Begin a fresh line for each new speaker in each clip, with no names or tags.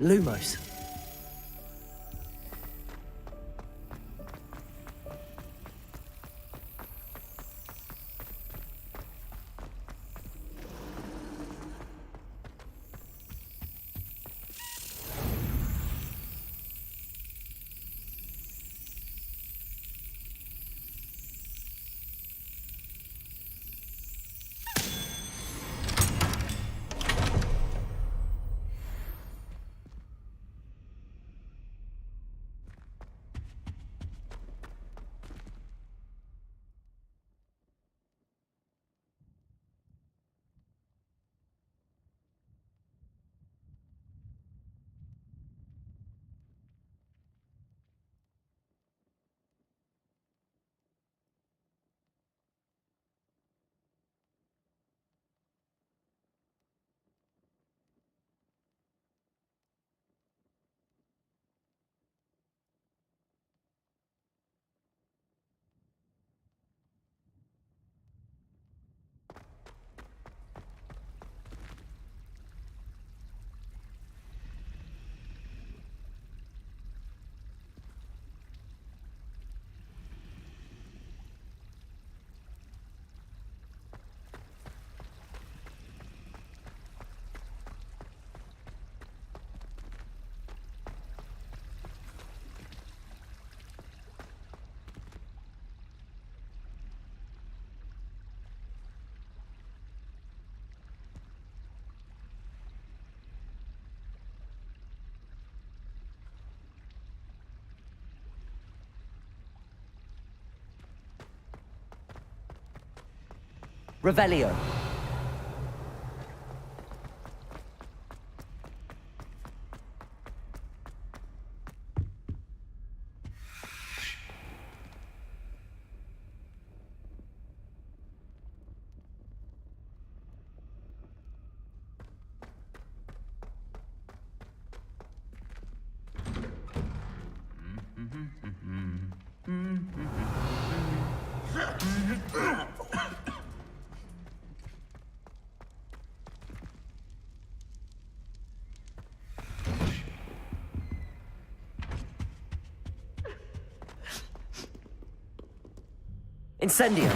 Lumos. Revelio. Incendio.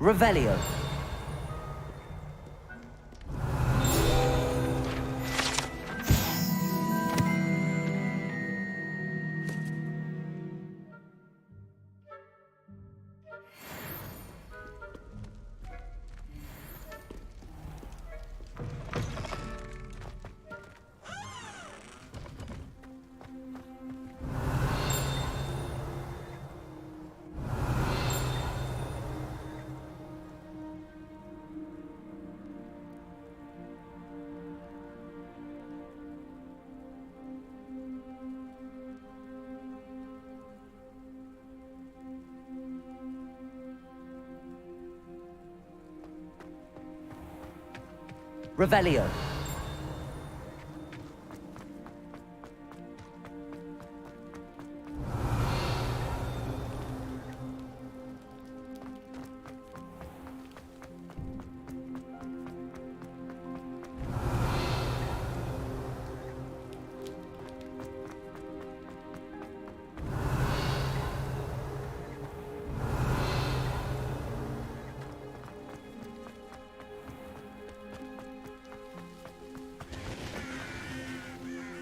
Revelio. Revelio.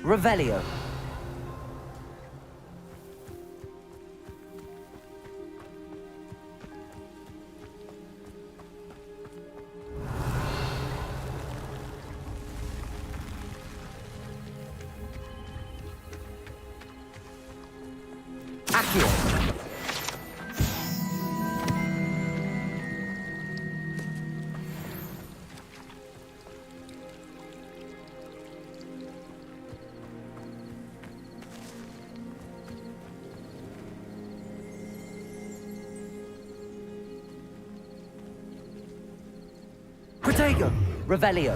Revelio. Accio. Protego. Revelio.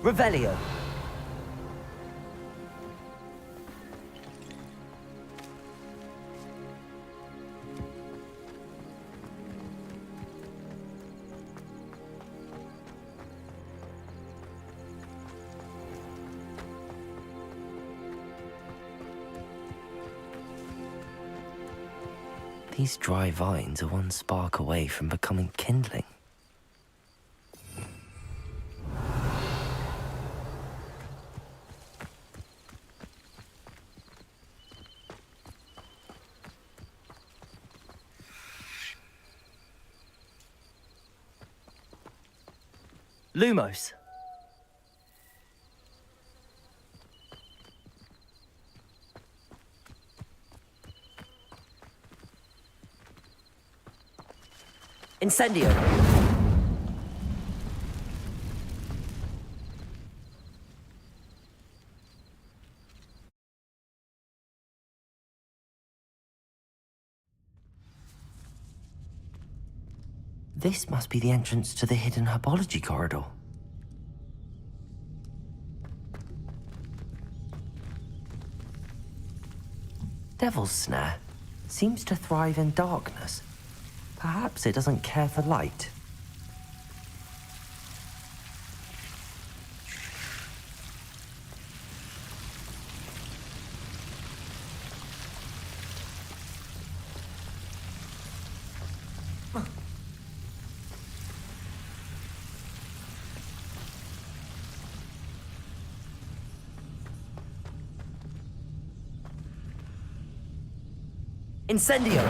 Revelio.
These dry vines are one spark away from becoming kindling.
Lumos. Incendio.
This must be the entrance to the hidden herbology corridor. Devil's Snare seems to thrive in darkness. Perhaps it doesn't care for light.
Incendio.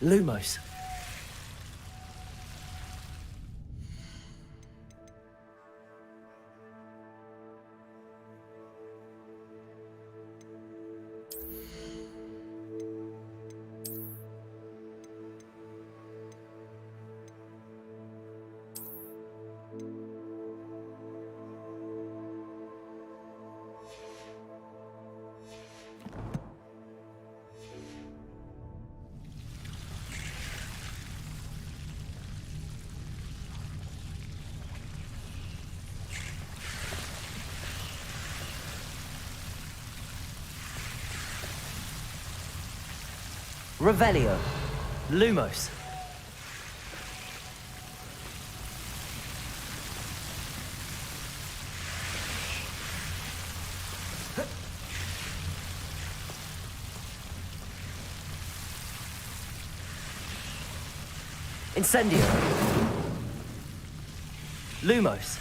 Lumos. Revelio. Lumos. Incendio. Lumos.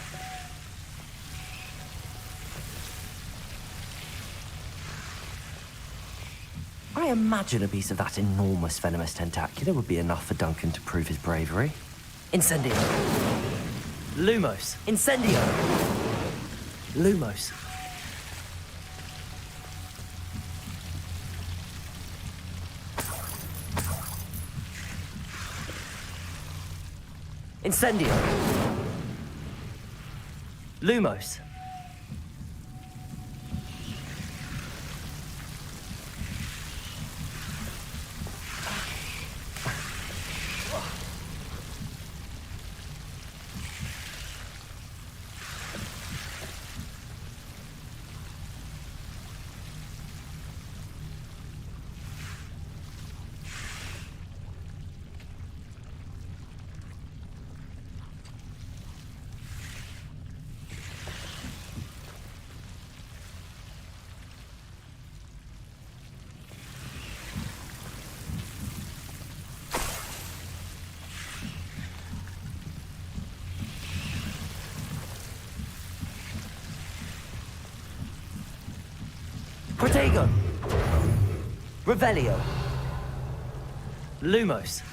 I imagine a piece of that enormous venomous tentacular would be enough for Duncan to prove his bravery.
Incendio. Lumos. Incendio. Lumos. Incendio. Lumos. Protego. Revelio. Lumos.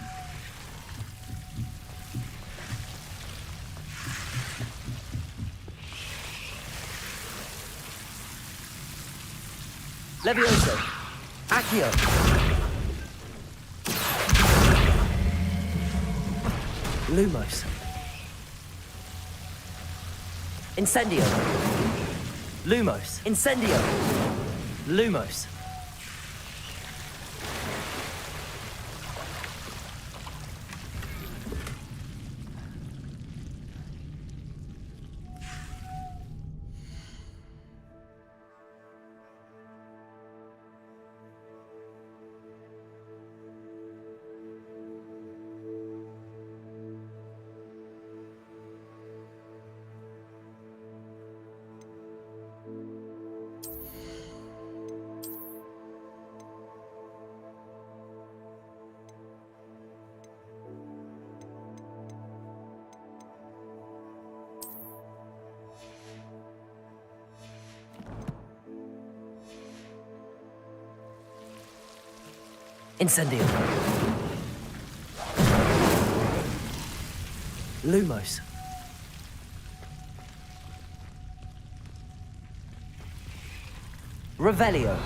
Levioso. Accio. Lumos. Incendio. Lumos. Incendio. Lumos. Incendio. Lumos. Revelio.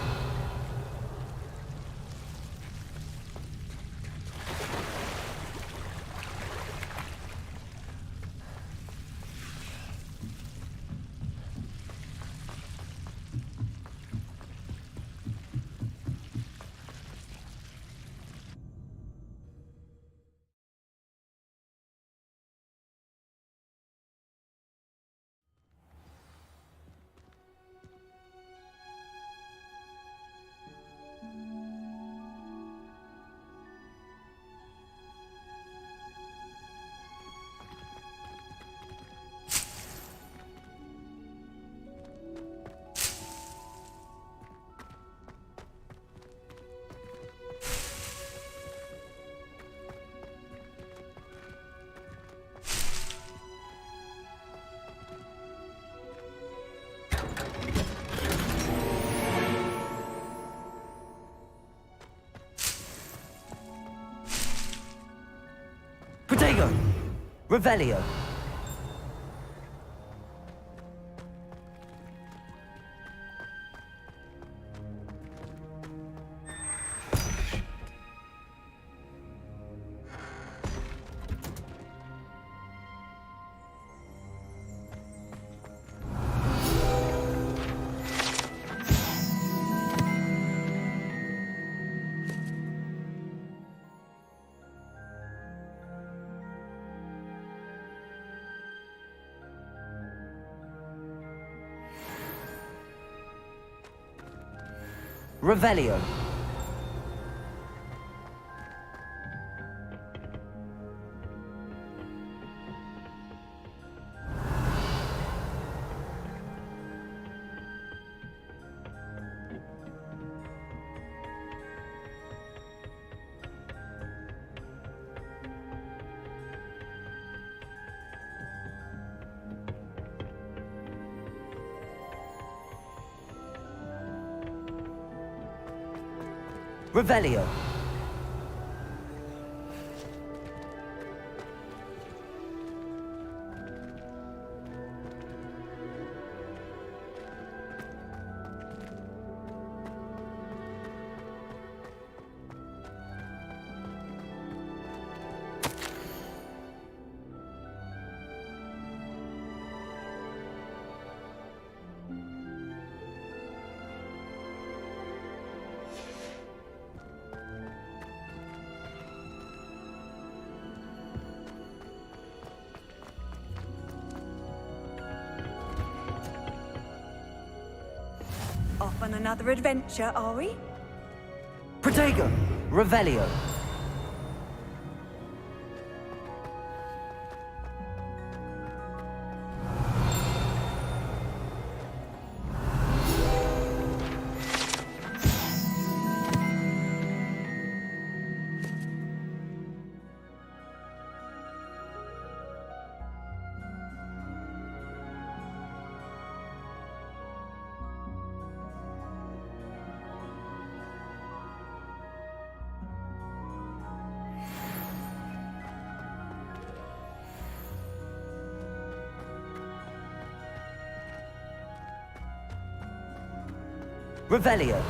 Protego. Revelio. Revelio. Revelio.
on another adventure, are we?
Protego! Revelio! Revelio!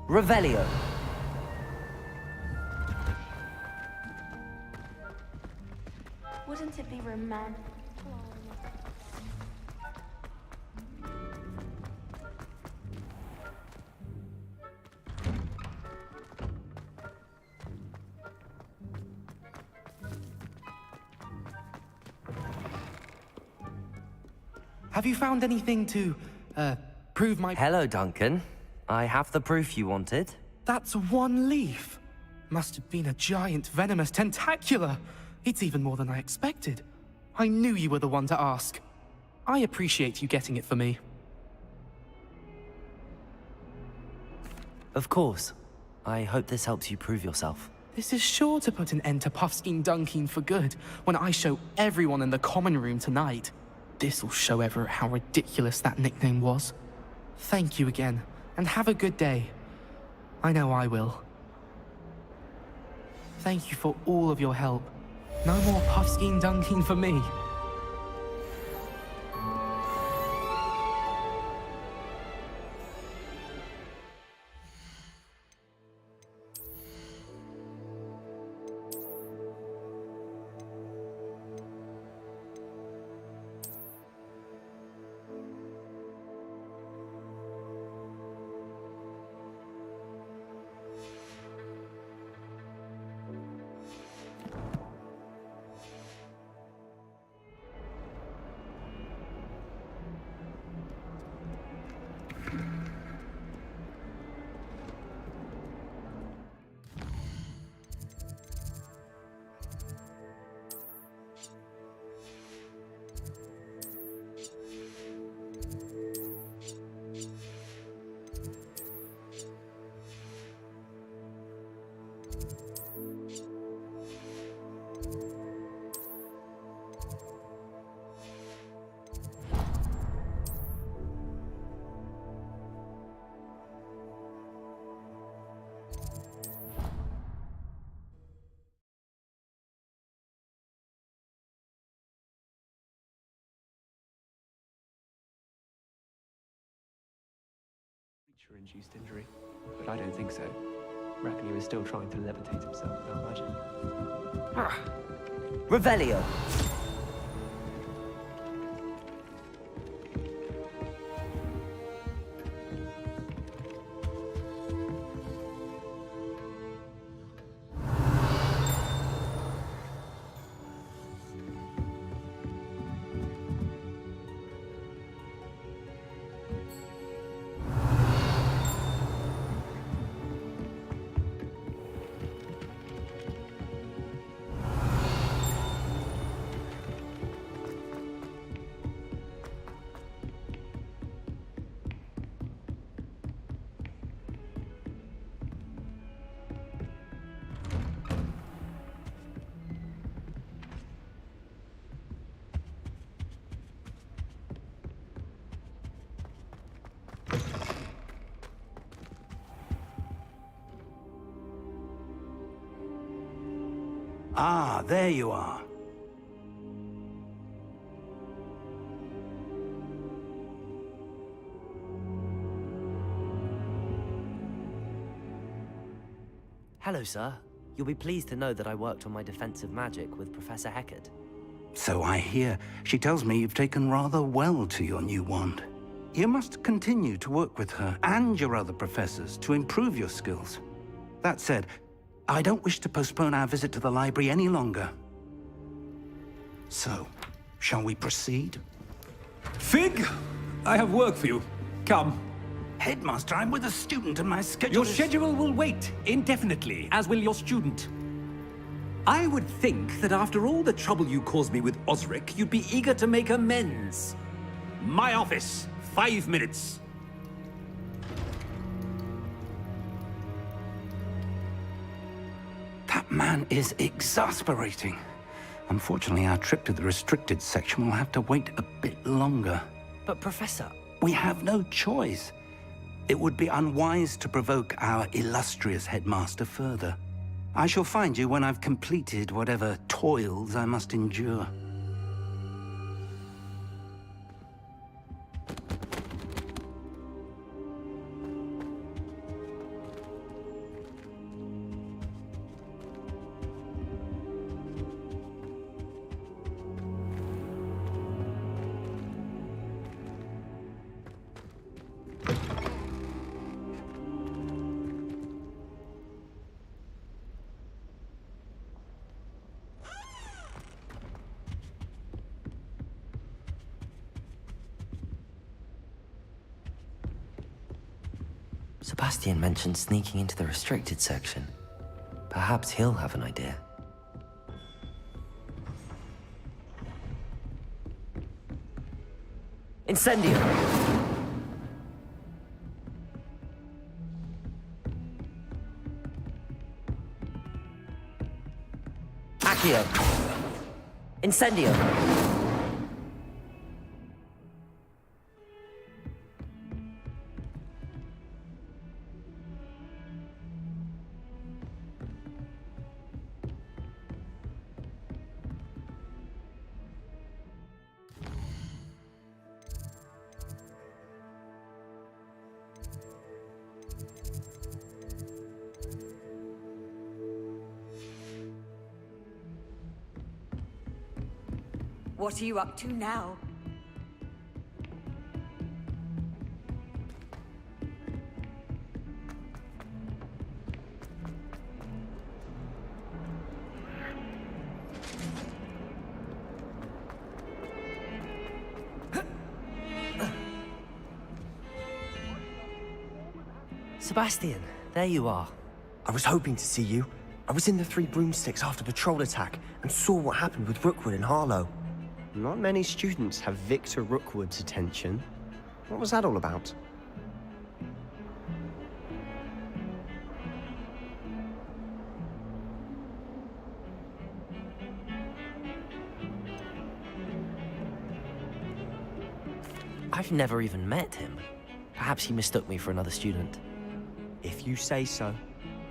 Revelio!
Wouldn't it be romantic?
Have you found anything to, prove my...
Hello, Duncan. I have the proof you wanted.
That's one leaf. Must have been a giant venomous tentacula. It's even more than I expected. I knew you were the one to ask. I appreciate you getting it for me.
Of course. I hope this helps you prove yourself.
This is sure to put an end to Puffskein Dunkin for good when I show everyone in the common room tonight. This'll show Everett how ridiculous that nickname was. Thank you again, and have a good day. I know I will. Thank you for all of your help. No more Puffskein Dunkin for me.
Induced injury, but I don't think so. Reckon he was still trying to levitate himself without magic.
Revelio!
Ah, there you are.
Hello, sir. You'll be pleased to know that I worked on my defensive magic with Professor Heckard.
So I hear. She tells me you've taken rather well to your new wand. You must continue to work with her and your other professors to improve your skills. That said, I don't wish to postpone our visit to the library any longer. So, shall we proceed?
Fig, I have work for you. Come.
Headmaster, I'm with a student and my schedule
Your
is...
schedule will wait indefinitely, as will your student. I would think that after all the trouble you caused me with Osric, you'd be eager to make amends. My office, 5 minutes.
That man is exasperating. Unfortunately, our trip to the restricted section will have to wait a bit longer.
But, Professor...
We have no choice. It would be unwise to provoke our illustrious headmaster further. I shall find you when I've completed whatever toils I must endure.
Sebastian mentioned sneaking into the restricted section. Perhaps he'll have an idea. Incendio! Accio! Incendio!
What are you up to now?
Sebastian, there you are.
I was hoping to see you. I was in the Three Broomsticks after patrol attack and saw what happened with Rookwood and Harlow.
Not many students have Victor Rookwood's attention. What was that all about?
I've never even met him. Perhaps he mistook me for another student.
If you say so.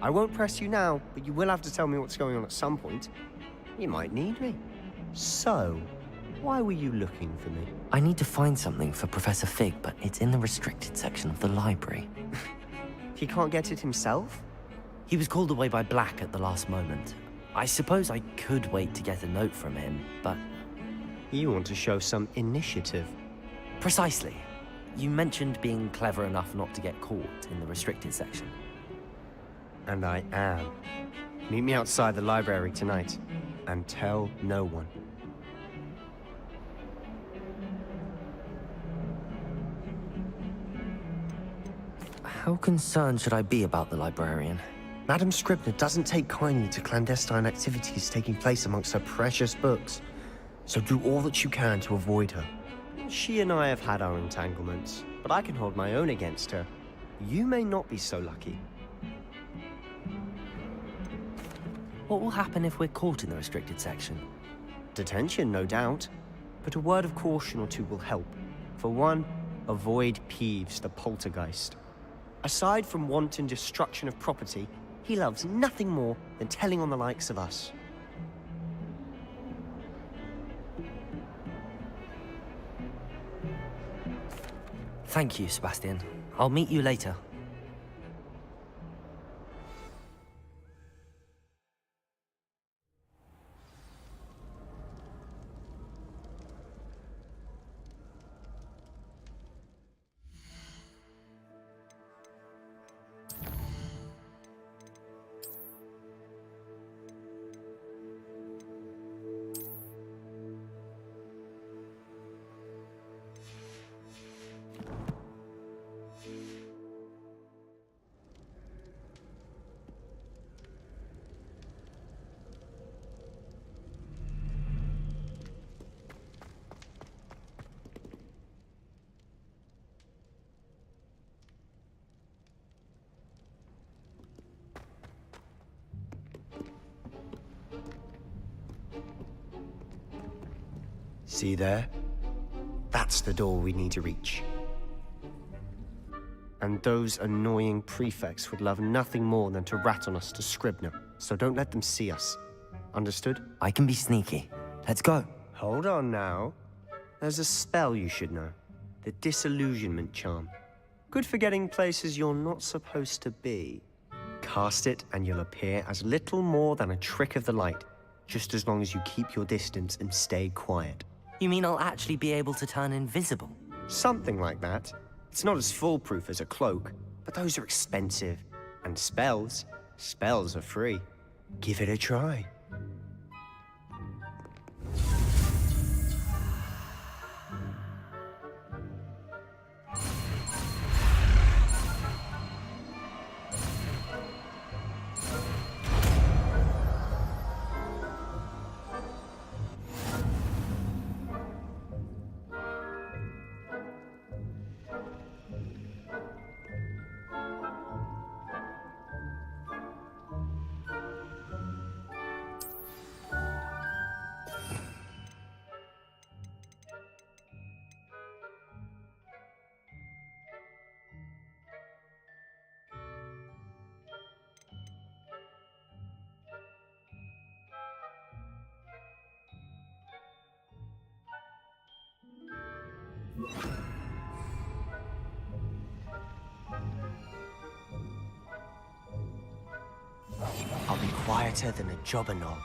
I won't press you now, but you will have to tell me what's going on at some point. You might need me. So, why were you looking for me?
I need to find something for Professor Fig, but it's in the restricted section of the library.
He can't get it himself?
He was called away by Black at the last moment. I suppose I could wait to get a note from him, but...
You want to show some initiative.
Precisely. You mentioned being clever enough not to get caught in the restricted section.
And I am. Meet me outside the library tonight, and tell no one.
How concerned should I be about the librarian?
Madam Scribner doesn't take kindly to clandestine activities taking place amongst her precious books, so do all that you can to avoid her.
She and I have had our entanglements, but I can hold my own against her. You may not be so lucky.
What will happen if we're caught in the restricted section?
Detention, no doubt. But a word of caution or two will help. For one, avoid Peeves, the poltergeist. Aside from wanton destruction of property, he loves nothing more than telling on the likes of us.
Thank you, Sebastian. I'll meet you later.
See there? That's the door we need to reach. And those annoying prefects would love nothing more than to rat on us to Scribner, so don't let them see us. Understood?
I can be sneaky. Let's go.
Hold on now. There's a spell you should know. The Disillusionment Charm. Good for getting places you're not supposed to be. Cast it and you'll appear as little more than a trick of the light, just as long as you keep your distance and stay quiet.
You mean I'll actually be able to turn invisible?
Something like that. It's not as foolproof as a cloak, but those are expensive. And spells are free. Give it a try. I'll be quieter than a jobberknoll.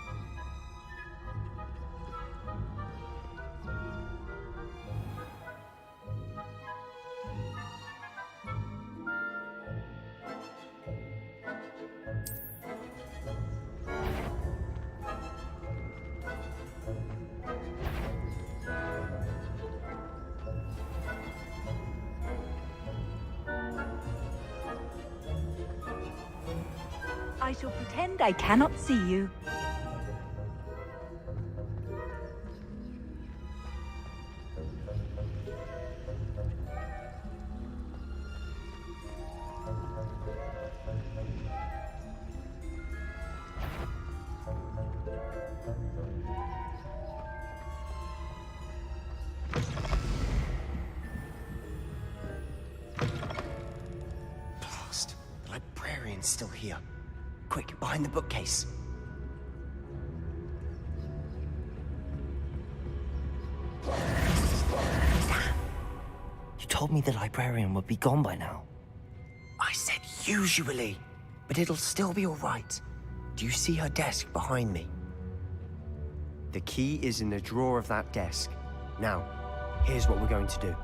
I shall pretend I cannot see you.
Blast. The librarian's still here. Quick, behind the bookcase.
You told me the librarian would be gone by now.
I said usually, but it'll still be all right. Do you see her desk behind me? The key is in the drawer of that desk. Now, here's what we're going to do.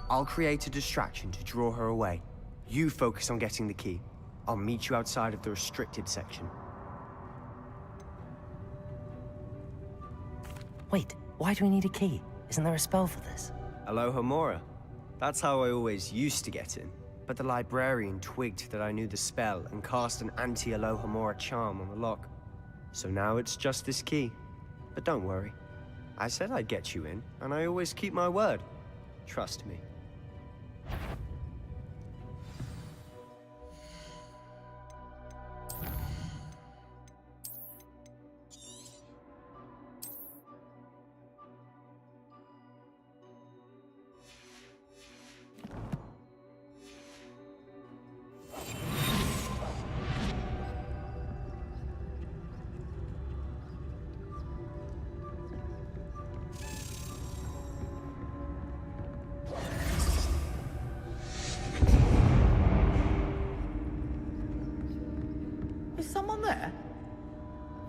I'll create a distraction to draw her away. You focus on getting the key. I'll meet you outside of the restricted section.
Wait, why do we need a key? Isn't there a spell for this?
Alohomora. That's how I always used to get in. But the librarian twigged that I knew the spell and cast an anti-Alohomora charm on the lock. So now it's just this key. But don't worry. I said I'd get you in, and I always keep my word. Trust me.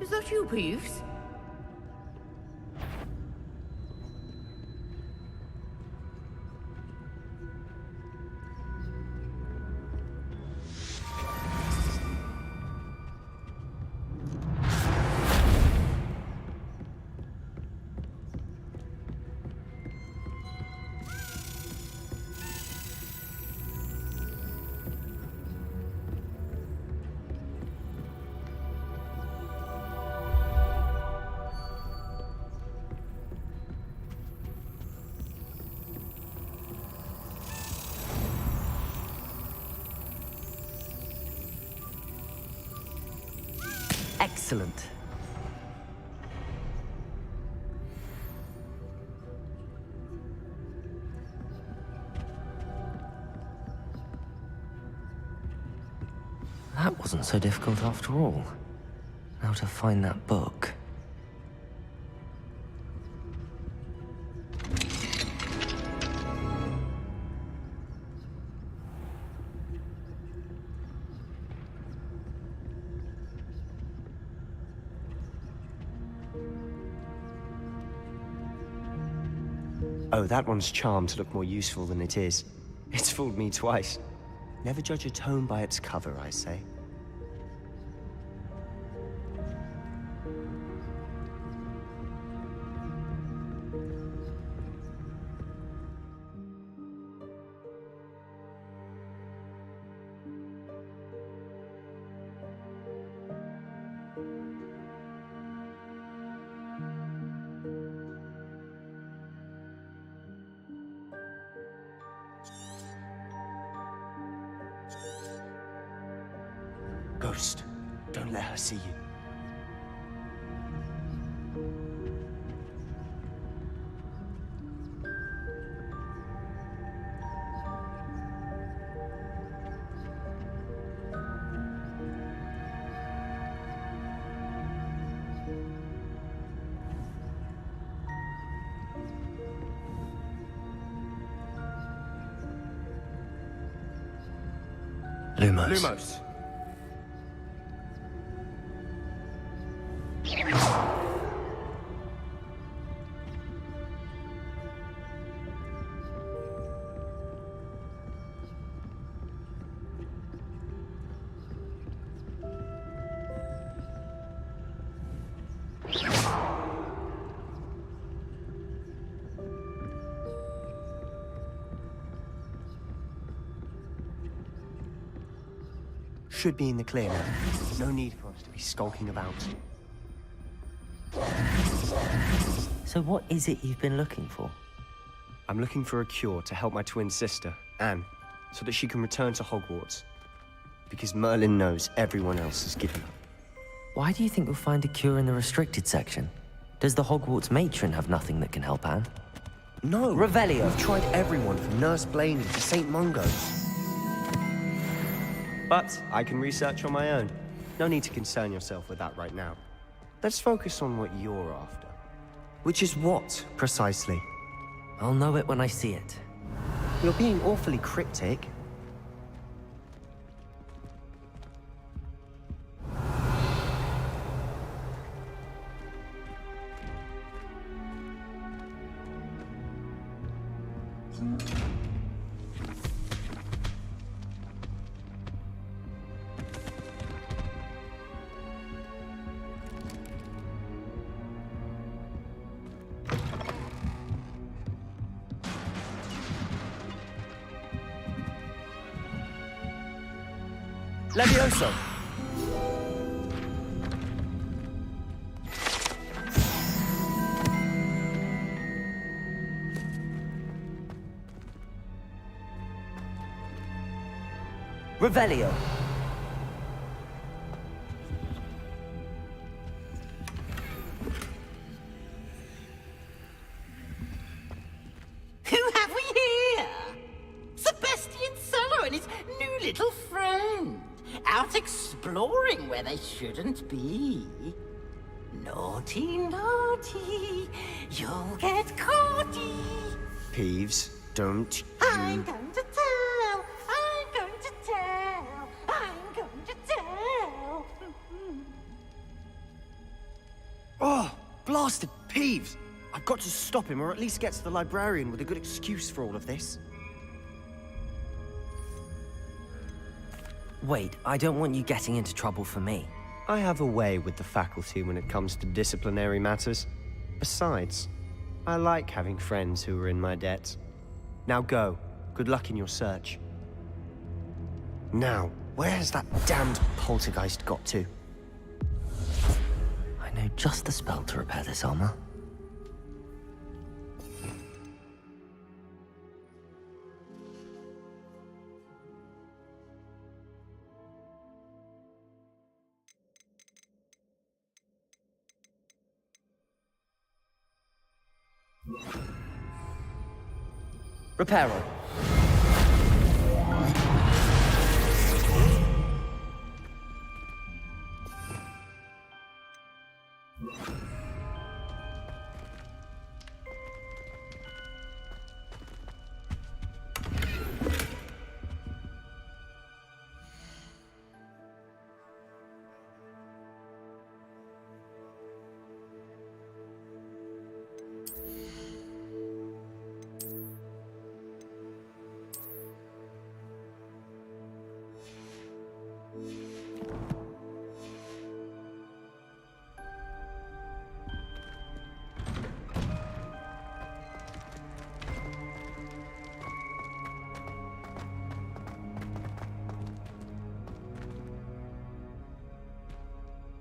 Is that you, Peeves?
Excellent. That wasn't so difficult after all. Now to find that book.
Oh, that one's charmed to look more useful than it is. It's fooled me twice. Never judge a tome by its cover, I say. Ghost, don't let her see you.
Lumos.
Lumos.
Should be in the clear now. No need for us to be skulking about.
So what is it you've been looking for?
I'm looking for a cure to help my twin sister, Anne, so that she can return to Hogwarts. Because Merlin knows everyone else has given up.
Why do you think you'll find a cure in the restricted section? Does the Hogwarts matron have nothing that can help Anne?
No!
Revelio.
We've tried everyone from Nurse Blaney to St. Mungo's. But I can research on my own. No need to concern yourself with that right now. Let's focus on what you're after. Which is what, precisely?
I'll know it when I see it.
You're being awfully cryptic.
Levioso. Revelio.
Who have we here? Sebastian Cello and his new little friend. Out exploring where they shouldn't be. Naughty, naughty, you'll get caughty.
Peeves, don't
I'm
you...
going to tell, I'm going to tell, I'm going to tell.
bastard, Peeves! I've got to stop him, or at least get to the librarian with a good excuse for all of this.
Wait, I don't want you getting into trouble for me.
I have a way with the faculty when it comes to disciplinary matters. Besides, I like having friends who are in my debt. Now go. Good luck in your search. Now, where has that damned poltergeist got to?
I know just the spell to repair this armor. Reparo.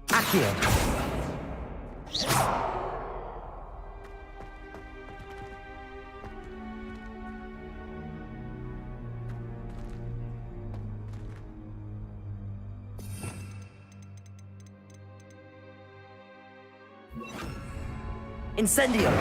Accio. Incendio.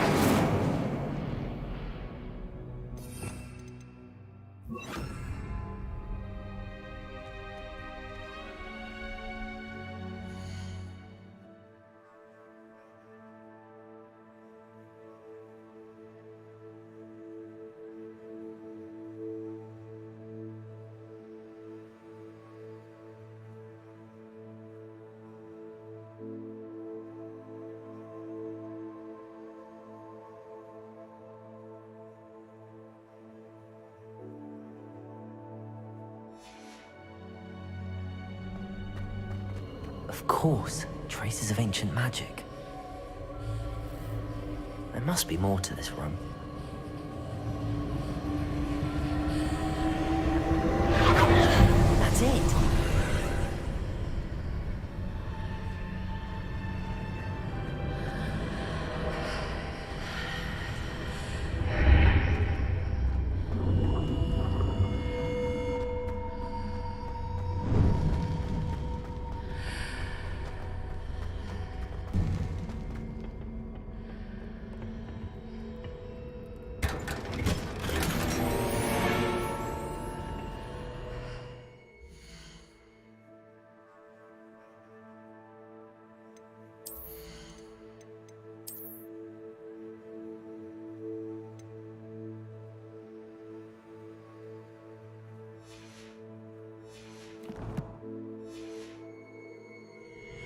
Of course, traces of ancient magic. There must be more to this room. That's it!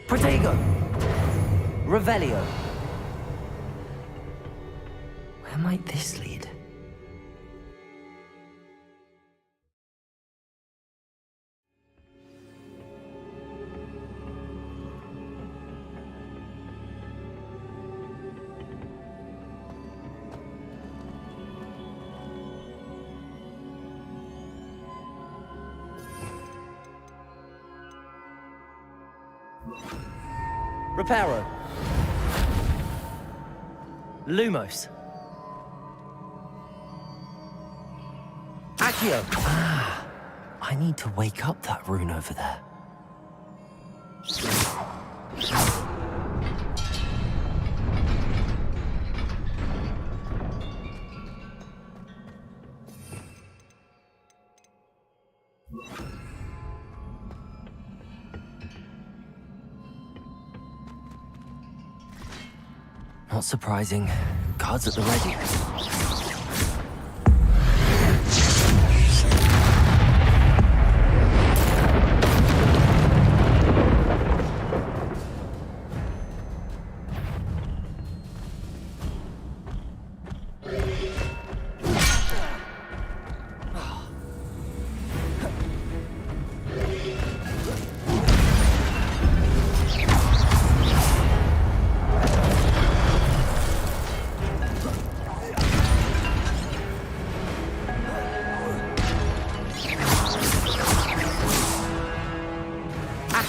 Protego! Revelio! Where might this lead? Reparo. Lumos. Accio. Ah, I need to wake up that rune over there. Not surprising. Guards at the ready.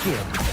Accio.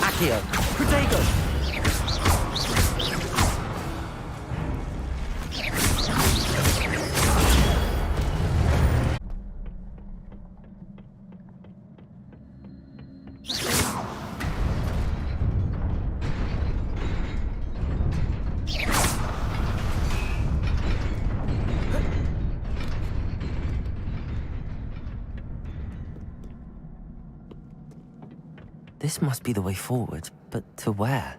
Accio. Protego.
This must be the way forward, but to where?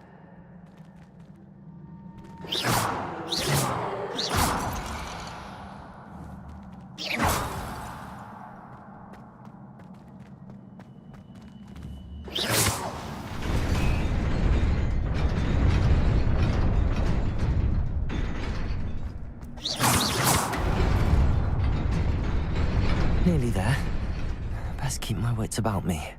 Nearly there. Best keep my wits about me.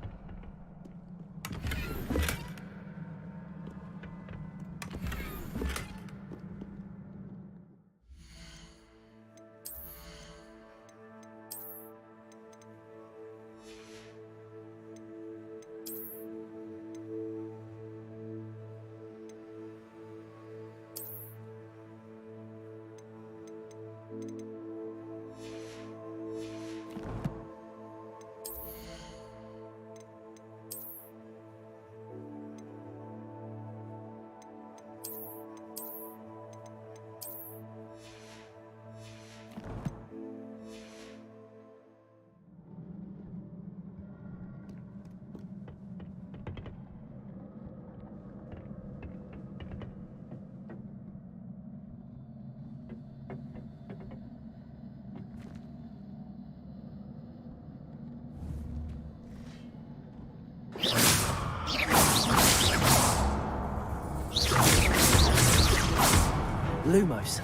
Lumos.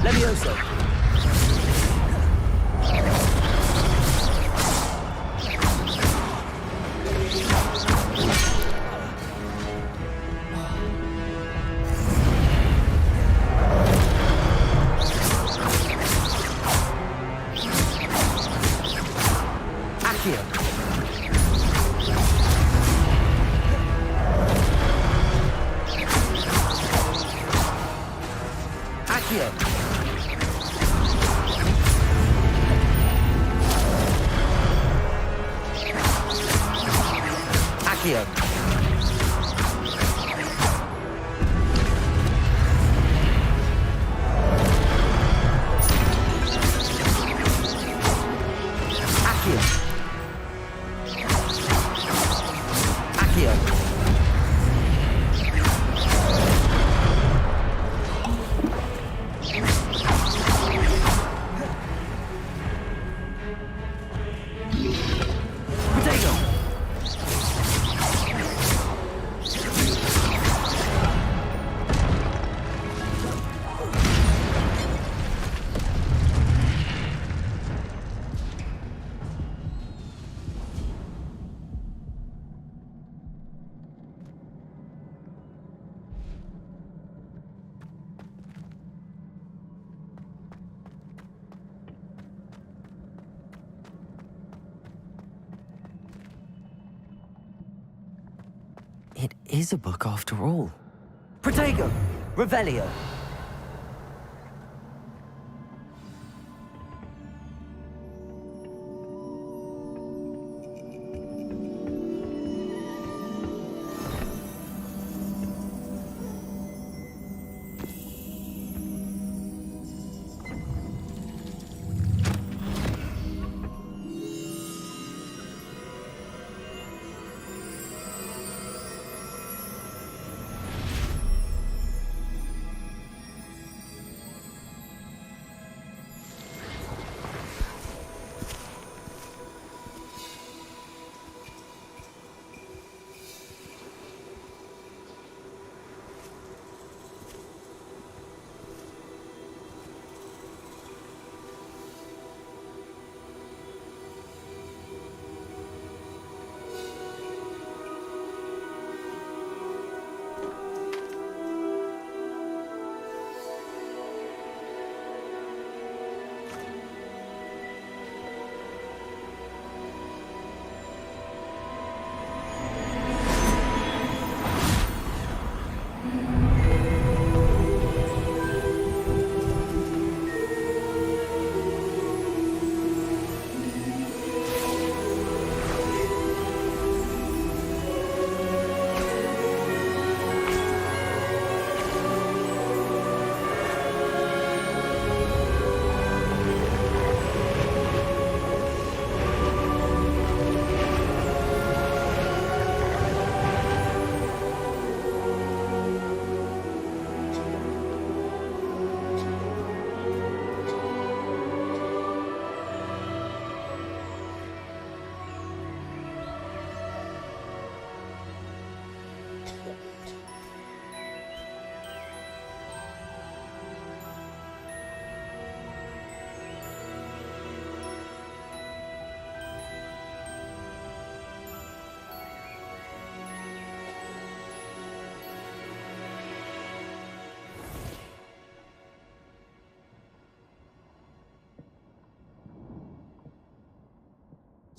Levioso. Accio. Accio. Accio. Accio. Accio. Potato.
It is a book after all.
Protego. Revelio.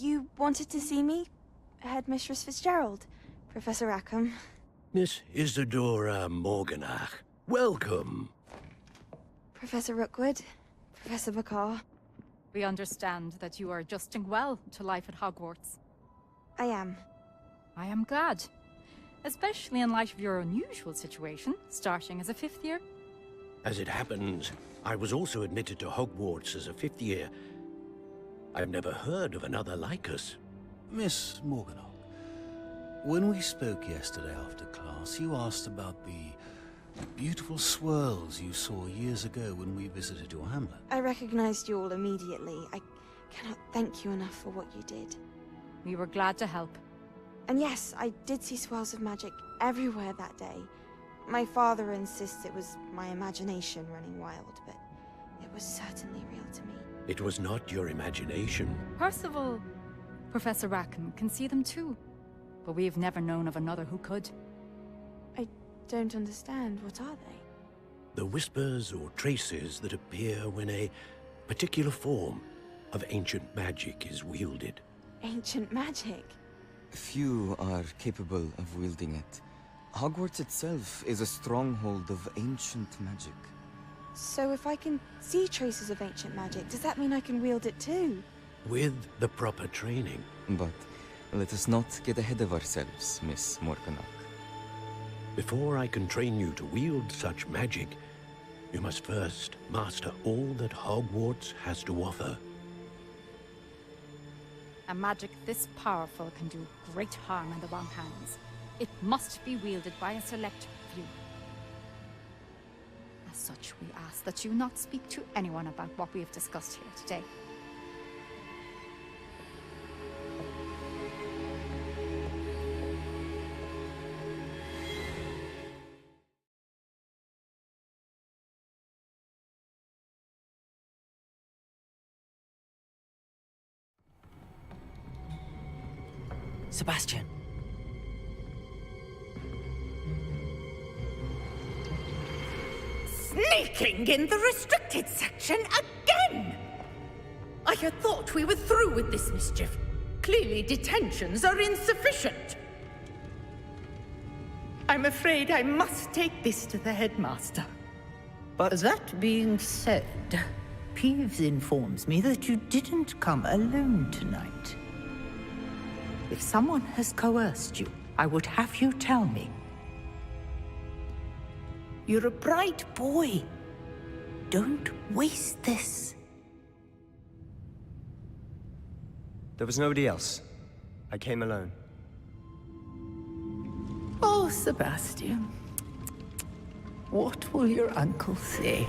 You wanted to see me? Headmistress Fitzgerald, Professor Rackham.
Miss Isadora Morganach, welcome.
Professor Rookwood, Professor Bakar.
We understand that you are adjusting well to life at Hogwarts.
I am.
I am glad. Especially in light of your unusual situation, starting as a 5th year.
As it happens, I was also admitted to Hogwarts as a 5th year. I've never heard of another like us.
Miss Morganach, when we spoke yesterday after class, you asked about the beautiful swirls you saw years ago when we visited your hamlet.
I recognized you all immediately. I cannot thank you enough for what you did.
We were glad to help.
And yes, I did see swirls of magic everywhere that day. My father insists it was my imagination running wild, but it was certainly real to me.
It was not your imagination.
Percival, Professor Rackham can see them too. But we've never known of another who could.
I don't understand. What are they?
The whispers or traces that appear when a particular form of ancient magic is wielded.
Ancient magic?
Few are capable of wielding it. Hogwarts itself is a stronghold of ancient magic.
So if I can see traces of ancient magic, does that mean I can wield it too?
With the proper training.
But let us not get ahead of ourselves, Miss Morganach.
Before I can train you to wield such magic, you must first master all that Hogwarts has to offer.
A magic this powerful can do great harm in the wrong hands. It must be wielded by a select few. As such, we ask that you not speak to anyone about what we have discussed here today.
Sebastian.
Sneaking in the restricted section again! I had thought we were through with this mischief. Clearly detentions are insufficient. I'm afraid I must take this to the headmaster.
But that being said, Peeves informs me that you didn't come alone tonight. If someone has coerced you, I would have you tell me. You're a bright boy. Don't waste this.
There was nobody else. I came alone.
Oh, Sebastian. What will your uncle say?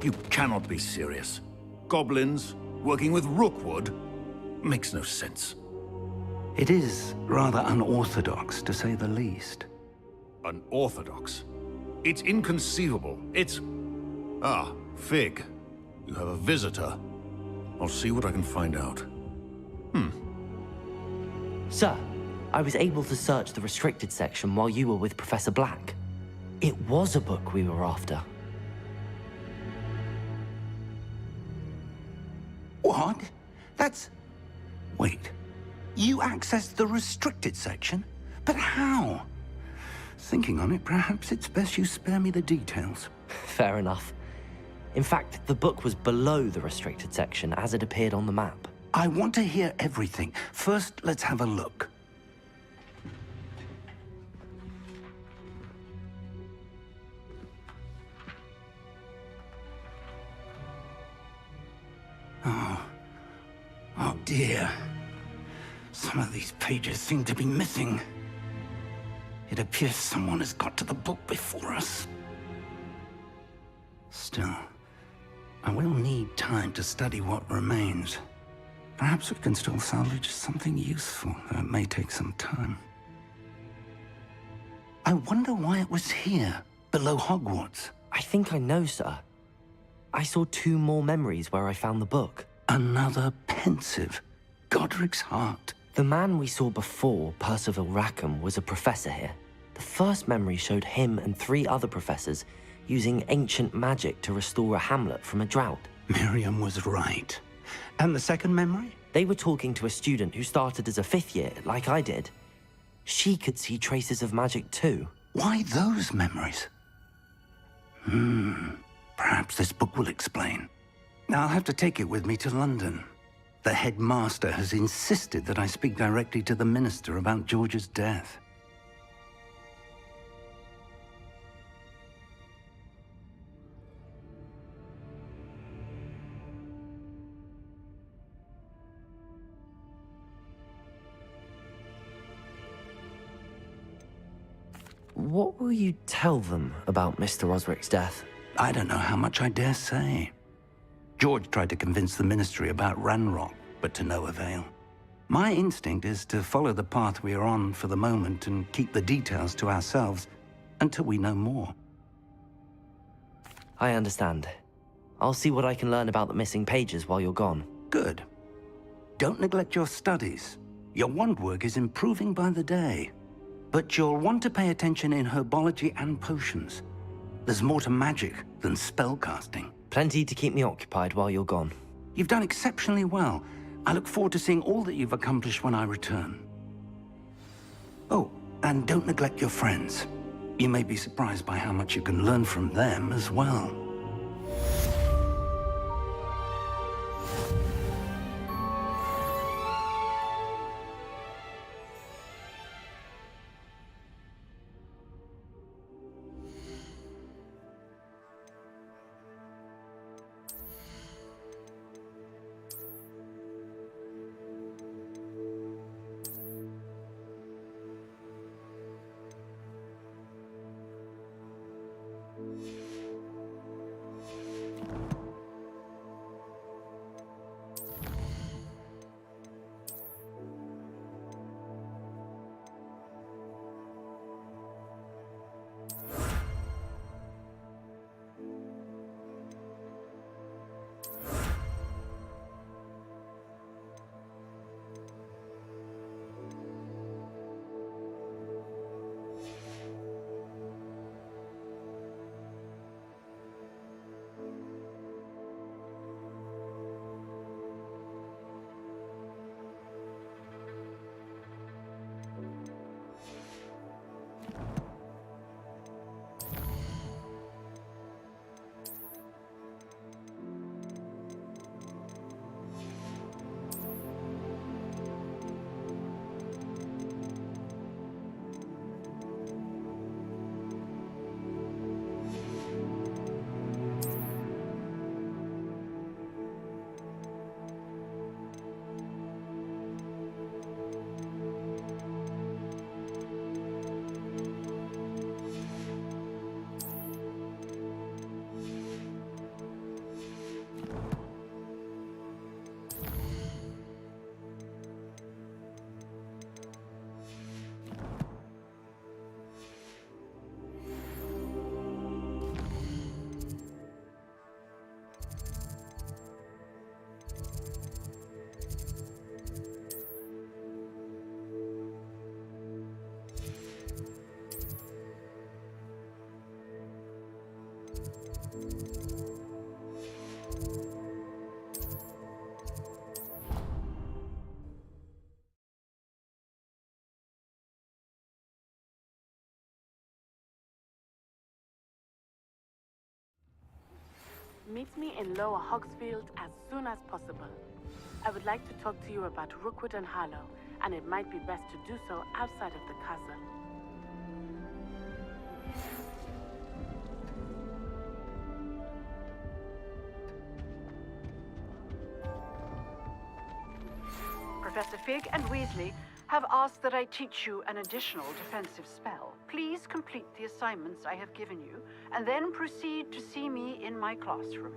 You cannot be serious. Goblins working with Rookwood makes no sense.
It is rather unorthodox, to say the least.
Unorthodox? It's inconceivable. It's... Ah, Fig. You have a visitor. I'll see what I can find out.
Sir, I was able to search the restricted section while you were with Professor Black. It was a book we were after.
What? That's... Wait. You accessed the restricted section? But how? Thinking on it, perhaps it's best you spare me the details.
Fair enough. In fact, the book was below the restricted section as it appeared on the map.
I want to hear everything. First, let's have a look. Oh dear. Some of these pages seem to be missing. It appears someone has got to the book before us. Still, I will need time to study what remains. Perhaps we can still salvage something useful, though it may take some time. I wonder why it was here, below Hogwarts.
I think I know, sir. I saw 2 more memories where I found the book.
Another pensive. Godric's heart.
The man we saw before, Percival Rackham, was a professor here. The first memory showed him and 3 other professors using ancient magic to restore a hamlet from a drought.
Miriam was right. And the second memory?
They were talking to a student who started as a 5th year, like I did. She could see traces of magic too.
Why those memories? Perhaps this book will explain. Now I'll have to take it with me to London. The headmaster has insisted that I speak directly to the minister about George's death.
What will you tell them about Mr. Osric's death?
I don't know how much I dare say. George tried to convince the ministry about Ranrock, but to no avail. My instinct is to follow the path we are on for the moment and keep the details to ourselves until we know more.
I understand. I'll see what I can learn about the missing pages while you're gone.
Good. Don't neglect your studies. Your wand work is improving by the day. But you'll want to pay attention in herbology and potions. There's more to magic than spellcasting.
Plenty to keep me occupied while you're gone.
You've done exceptionally well. I look forward to seeing all that you've accomplished when I return. Oh, and don't neglect your friends. You may be surprised by how much you can learn from them as well.
Meet me in Lower Hogsfield as soon as possible. I would like to talk to you about Rookwood and Harlow, and it might be best to do so outside of the castle. Professor Fig and Weasley have asked that I teach you an additional defensive spell. Please complete the assignments I have given you, and then proceed to see me in my classroom.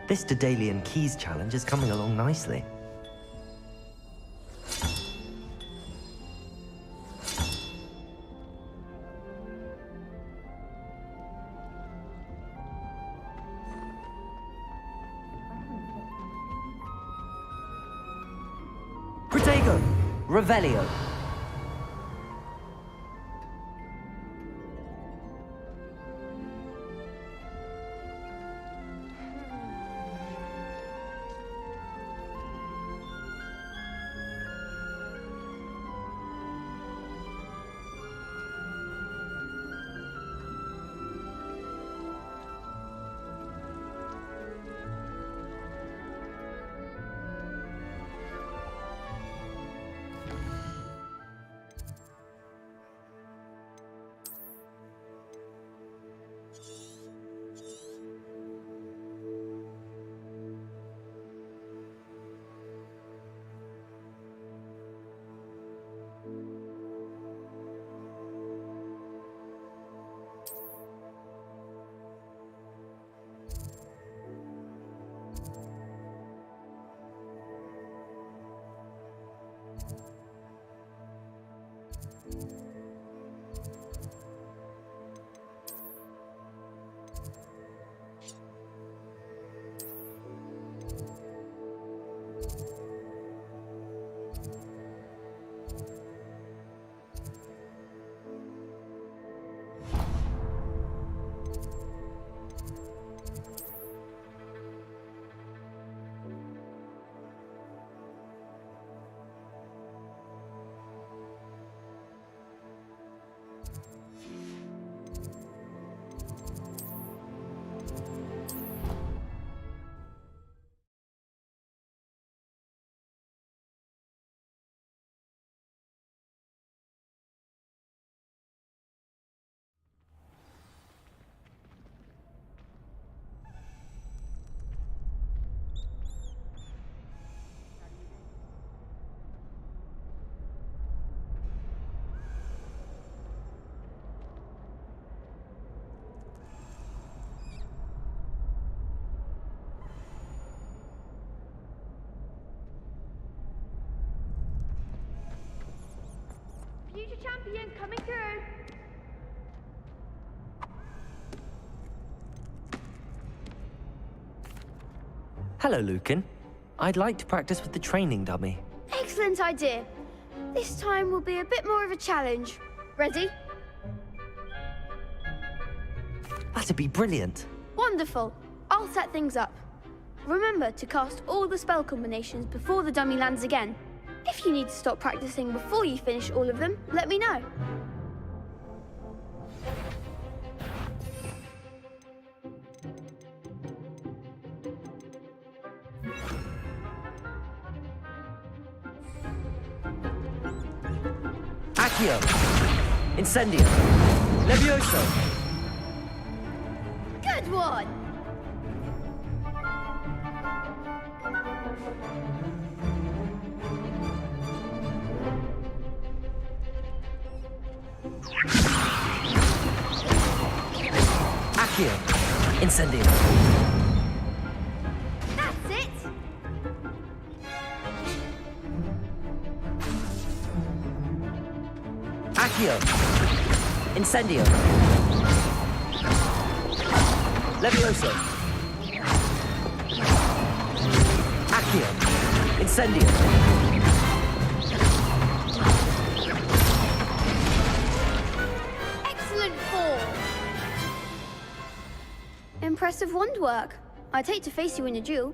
This Daedalian Keys challenge is coming along nicely. Protego! Revelio!
Future champion coming through.
Hello, Lucan. I'd like to practice with the training dummy.
Excellent idea. This time will be a bit more of a challenge. Ready?
That'd be brilliant.
Wonderful. I'll set things up. Remember to cast all the spell combinations before the dummy lands again. If you need to stop practicing before you finish all of them, let me know.
Accio! Incendio! Levioso!
Good one!
Accio! Incendio!
That's it!
Accio! Incendio! Levioso! Accio! Incendio!
Excellent form! Impressive wand work. I'd hate to face you in a duel.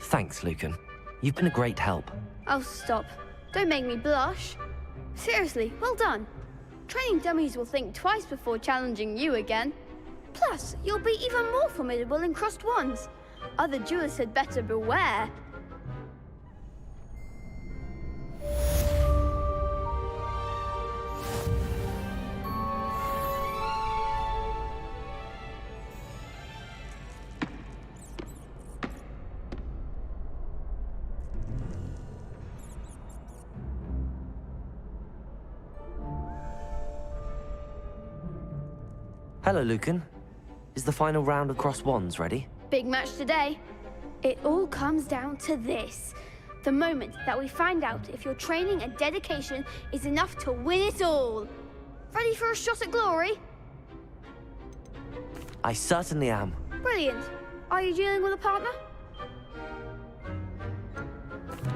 Thanks, Lucan. You've been a great help.
Oh, stop. Don't make me blush. Seriously, well done. Training dummies will think twice before challenging you again. Plus, you'll be even more formidable in crossed wands. Other duelists had better beware.
Hello, Lucan. Is the final round of Cross Wands ready?
Big match today. It all comes down to this. The moment that we find out if your training and dedication is enough to win it all. Ready for a shot at glory?
I certainly am.
Brilliant. Are you dealing with a partner?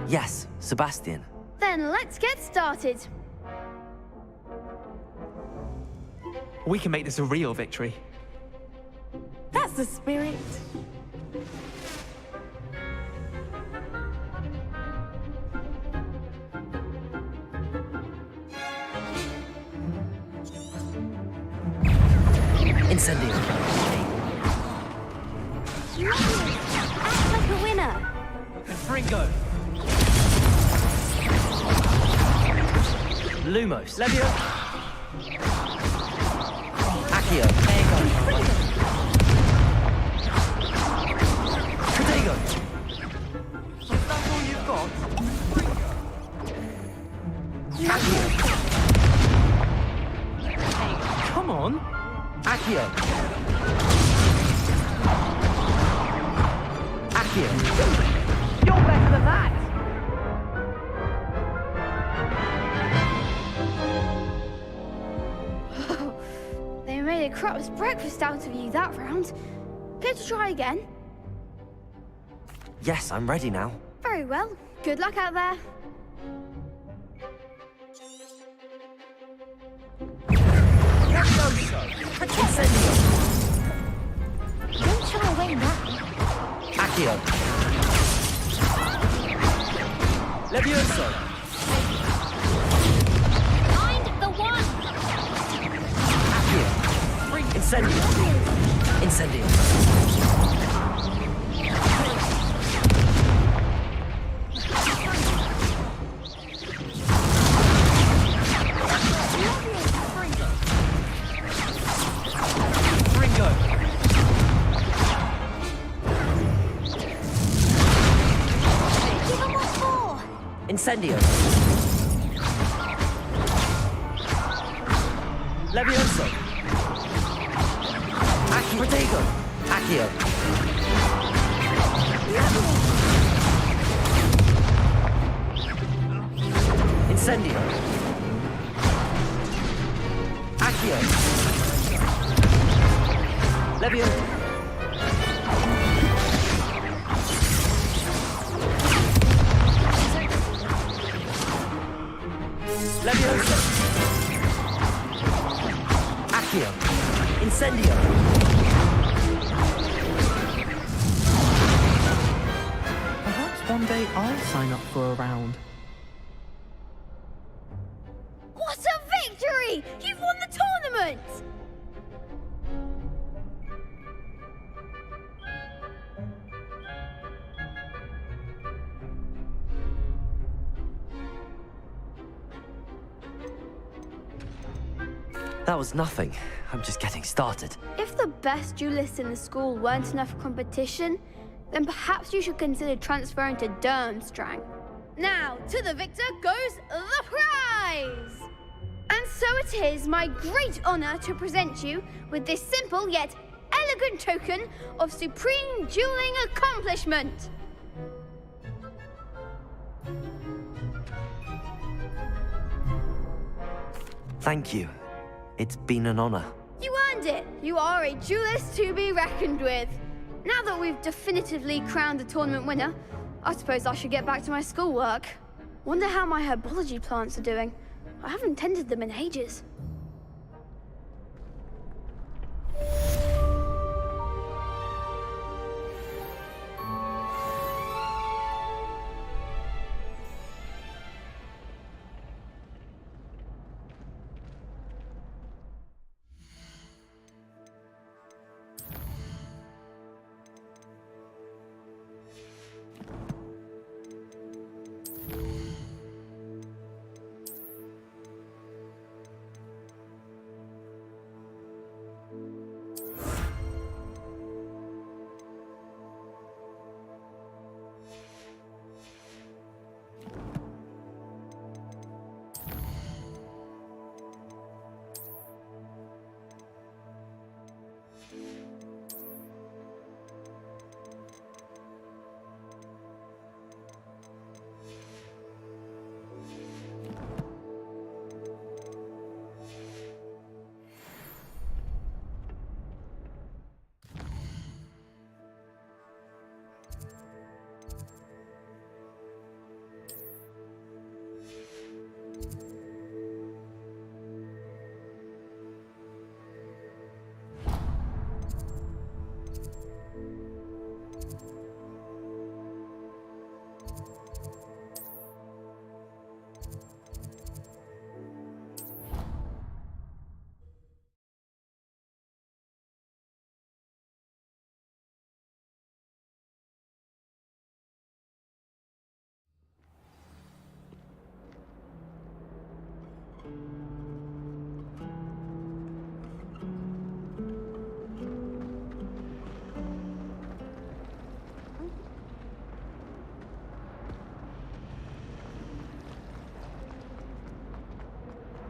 Yes, Sebastian.
Then let's get started.
We can make this a real victory.
That's the spirit.
Incendio.
Act like a winner.
Fringo. Lumos. Levio. Accio. Protego.
Is that all you've got?
Accio.
Come on.
Accio. Accio.
You're better than that!
They made a crap's breakfast out of you that round. Care to try again?
Yes, I'm ready now.
Very well. Good luck out there.
Incendio.
Don't shy away now.
Accio. Levioso.
Find the one.
Accio. Incendio. Incendio. Incendio. Levioso. Accio. Protego. Accio. Incendio. Accio. Levioso. Levioso. Accio. Incendio.
Perhaps one day I'll sign up for a round.
What a victory! You've won the tournament!
That was nothing. I'm just getting started.
If the best duelists in the school weren't enough for competition, then perhaps you should consider transferring to Durmstrang. Now, to the victor goes the prize! And so it is my great honor to present you with this simple yet elegant token of supreme dueling accomplishment.
Thank you. It's been an honor.
You earned it! You are a duelist to be reckoned with. Now that we've definitively crowned the tournament winner, I suppose I should get back to my schoolwork. Wonder how my herbology plants are doing. I haven't tended them in ages.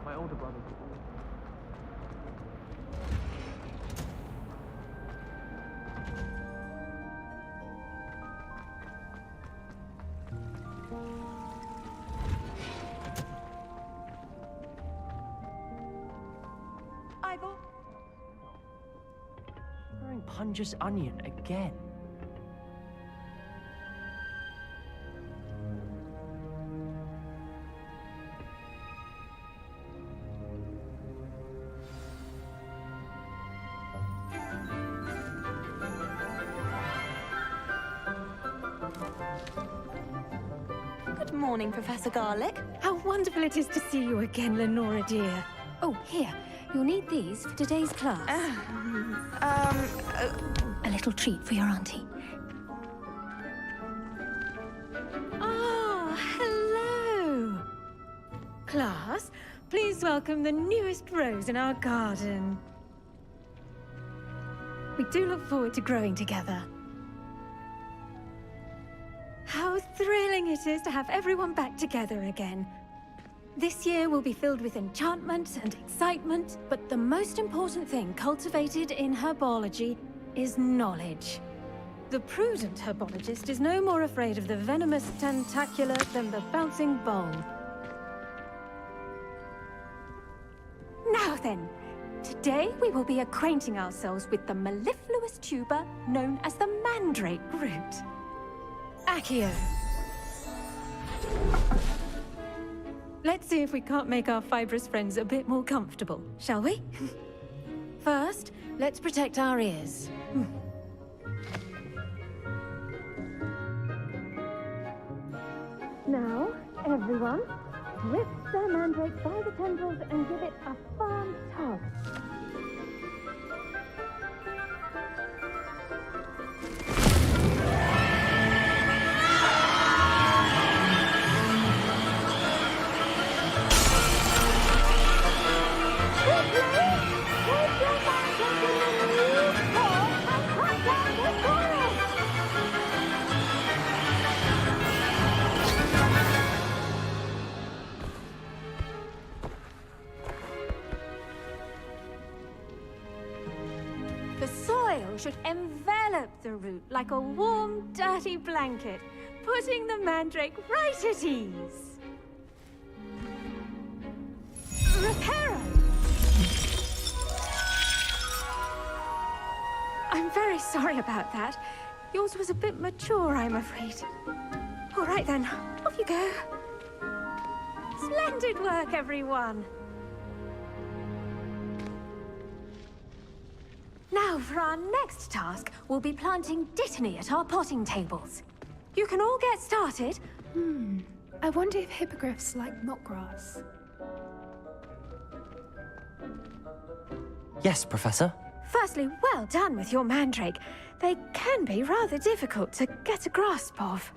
My older brother.
Ivor?
Wearing Punja's onion again.
Good morning, Professor Garlick.
How wonderful it is to see you again, Lenora dear.
Oh, here. You'll need these for today's class. A little treat for your auntie.
Ah, hello. Class, please welcome the newest rose in our garden. We do look forward to growing together. How thrilling it is to have everyone back together again. This year will be filled with enchantment and excitement, but the most important thing cultivated in herbology is knowledge. The prudent herbologist is no more afraid of the venomous tentacula than the bouncing bulb. Now then, today we will be acquainting ourselves with the mellifluous tuber known as the mandrake root. Accio. Let's see if we can't make our fibrous friends a bit more comfortable, shall we? First, let's protect our ears. Now, everyone, grip the mandrake by the tendrils and give it a firm tug. Quickly! should envelop the root like a warm, dirty blanket, putting the mandrake right at ease. Reparo! I'm very sorry about that. Yours was a bit mature, I'm afraid. All right then, off you go. Splendid work, everyone. Now, for our next task, we'll be planting Dittany at our potting tables. You can all get started.
I wonder if hippogriffs like knotgrass.
Yes, Professor.
Firstly, well done with your mandrake. They can be rather difficult to get a grasp of.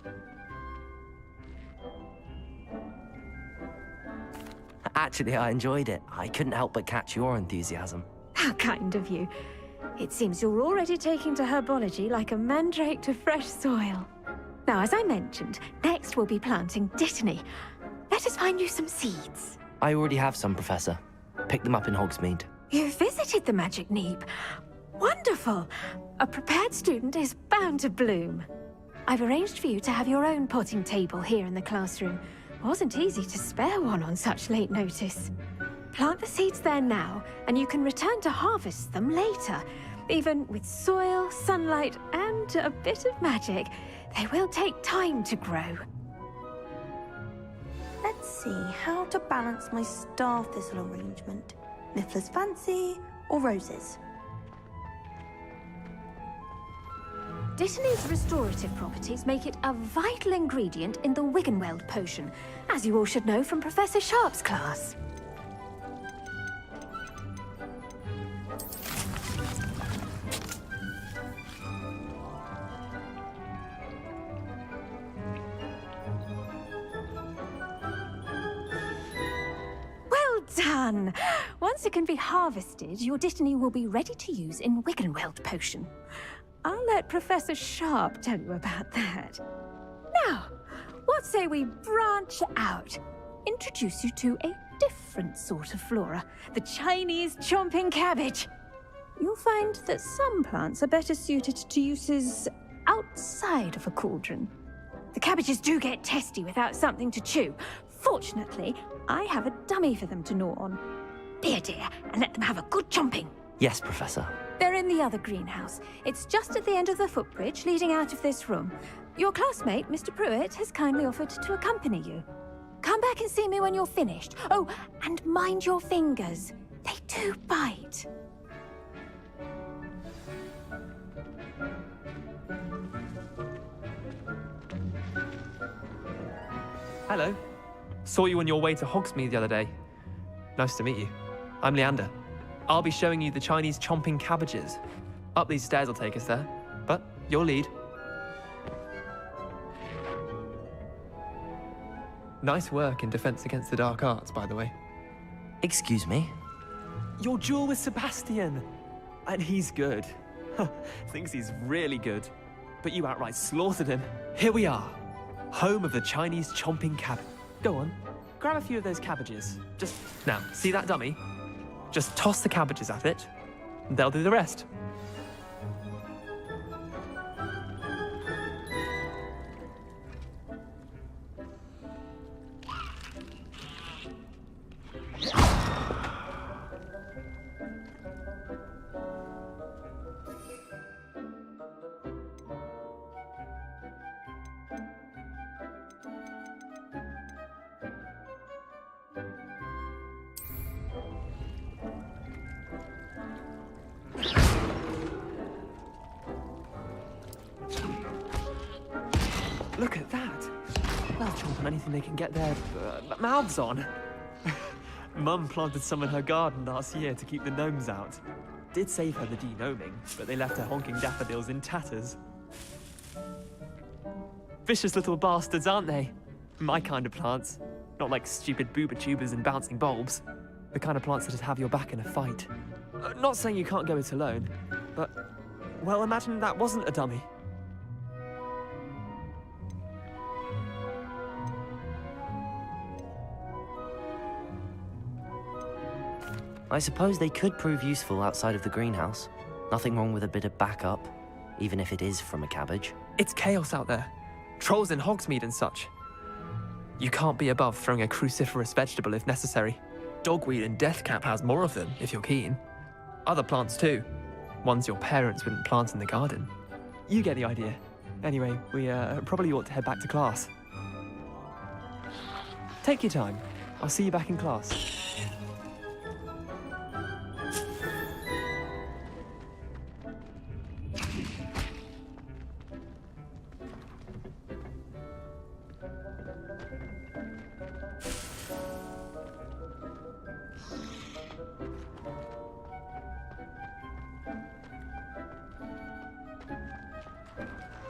Actually, I enjoyed it. I couldn't help but catch your enthusiasm.
How kind of you. It seems you're already taking to herbology like a mandrake to fresh soil. Now, as I mentioned, next we'll be planting Dittany. Let us find you some seeds.
I already have some, Professor. Picked them up in Hogsmeade.
You visited the Magic Neep. Wonderful! A prepared student is bound to bloom. I've arranged for you to have your own potting table here in the classroom. Wasn't easy to spare one on such late notice. Plant the seeds there now, and you can return to harvest them later. Even with soil, sunlight, and a bit of magic, they will take time to grow.
Let's see how to balance my star thistle arrangement. Miffler's Fancy or roses?
Dittany's restorative properties make it a vital ingredient in the Wiggenweld potion, as you all should know from Professor Sharp's class. Well done! Once it can be harvested, your Dittany will be ready to use in Wiggenweld potion. I'll let Professor Sharp tell you about that. Now, what say we branch out? Introduce you to a different sort of flora, the Chinese chomping cabbage. You'll find that some plants are better suited to uses outside of a cauldron. The cabbages do get testy without something to chew. Fortunately, I have a dummy for them to gnaw on. Be a dear and let them have a good chomping.
Yes, Professor.
They're in the other greenhouse. It's just at the end of the footbridge leading out of this room. Your classmate, Mr. Pruitt, has kindly offered to accompany you. Come back and see me when you're finished. Oh, and mind your fingers. They do bite.
Hello. Saw you on your way to Hogsmeade the other day. Nice to meet you. I'm Leander. I'll be showing you the Chinese chomping cabbages. Up these stairs will take us there, but your lead. Nice work in Defense Against the Dark Arts, by the way.
Excuse me?
Your duel with Sebastian! And he's good. Thinks he's really good. But you outright slaughtered him. Here we are, home of the Chinese chomping cabbage. Go on, grab a few of those cabbages. Just, now, see that dummy? Just toss the cabbages at it, and they'll do the rest. Look at that! They'll chomp on anything they can get their mouths on. Mum planted some in her garden last year to keep the gnomes out. Did save her the de-gnoming, but they left her honking daffodils in tatters. Vicious little bastards, aren't they? My kind of plants. Not like stupid booba tubers and bouncing bulbs. The kind of plants that'd have your back in a fight. Not saying you can't go it alone, but, well, imagine that wasn't a dummy.
I suppose they could prove useful outside of the greenhouse. Nothing wrong with a bit of backup, even if it is from a cabbage.
It's chaos out there. Trolls in Hogsmeade and such. You can't be above throwing a cruciferous vegetable if necessary. Dogweed and deathcap has more of them, if you're keen. Other plants too. Ones your parents wouldn't plant in the garden. You get the idea. Anyway, we probably ought to head back to class. Take your time. I'll see you back in class.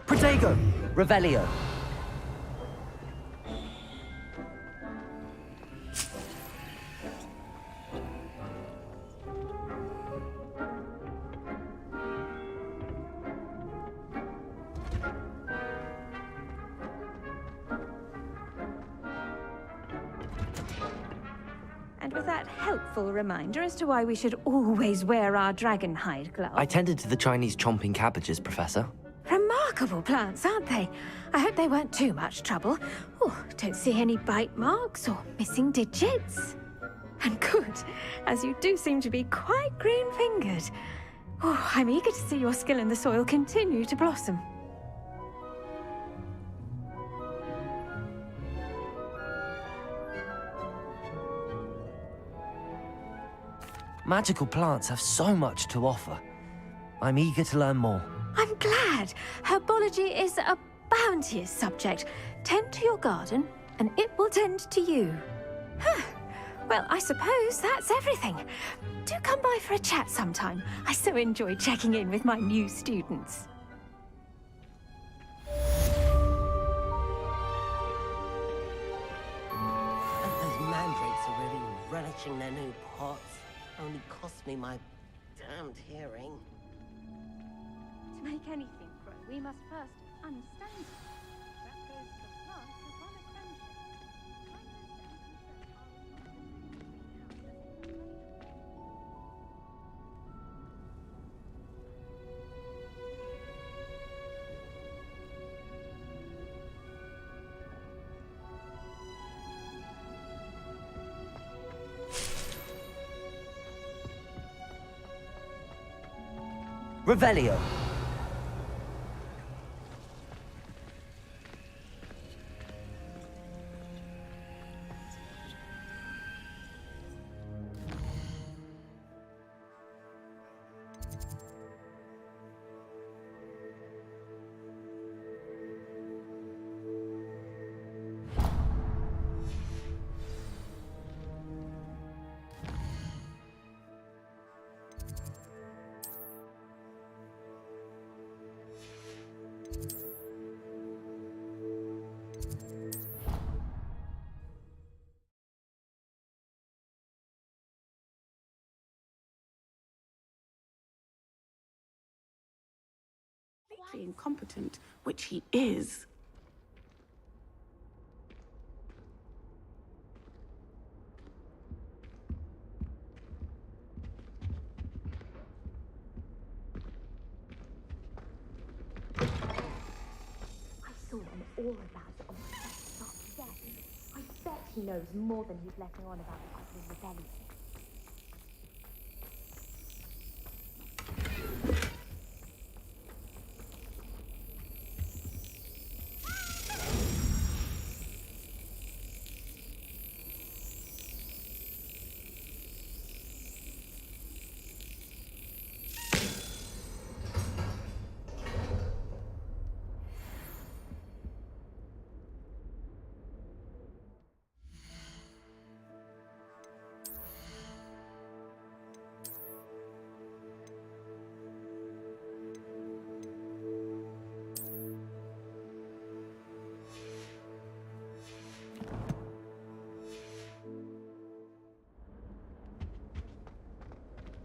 Protego! Revelio!
And with that helpful reminder as to why we should always wear our dragon hide gloves.
I tended to the Chinese chomping cabbages, Professor.
Remarkable plants, aren't they? I hope they weren't too much trouble. Oh, don't see any bite marks or missing digits. And good, as you do seem to be quite green-fingered. Oh, I'm eager to see your skill in the soil continue to blossom.
Magical plants have so much to offer. I'm eager to learn more.
I'm glad. Herbology is a bounteous subject. Tend to your garden, and it will tend to you. Huh. Well, I suppose that's everything. Do come by for a chat sometime. I so enjoy checking in with my new students.
Those mandrakes are really relishing their new pots. Only cost me my damned hearing.
To make anything grow, we must first understand it. That goes for plants as well as friendship.
Revelio.
Incompetent, which he is.
I saw him all about it on the first death. I bet he knows more than he's letting on about the ugly rebellion.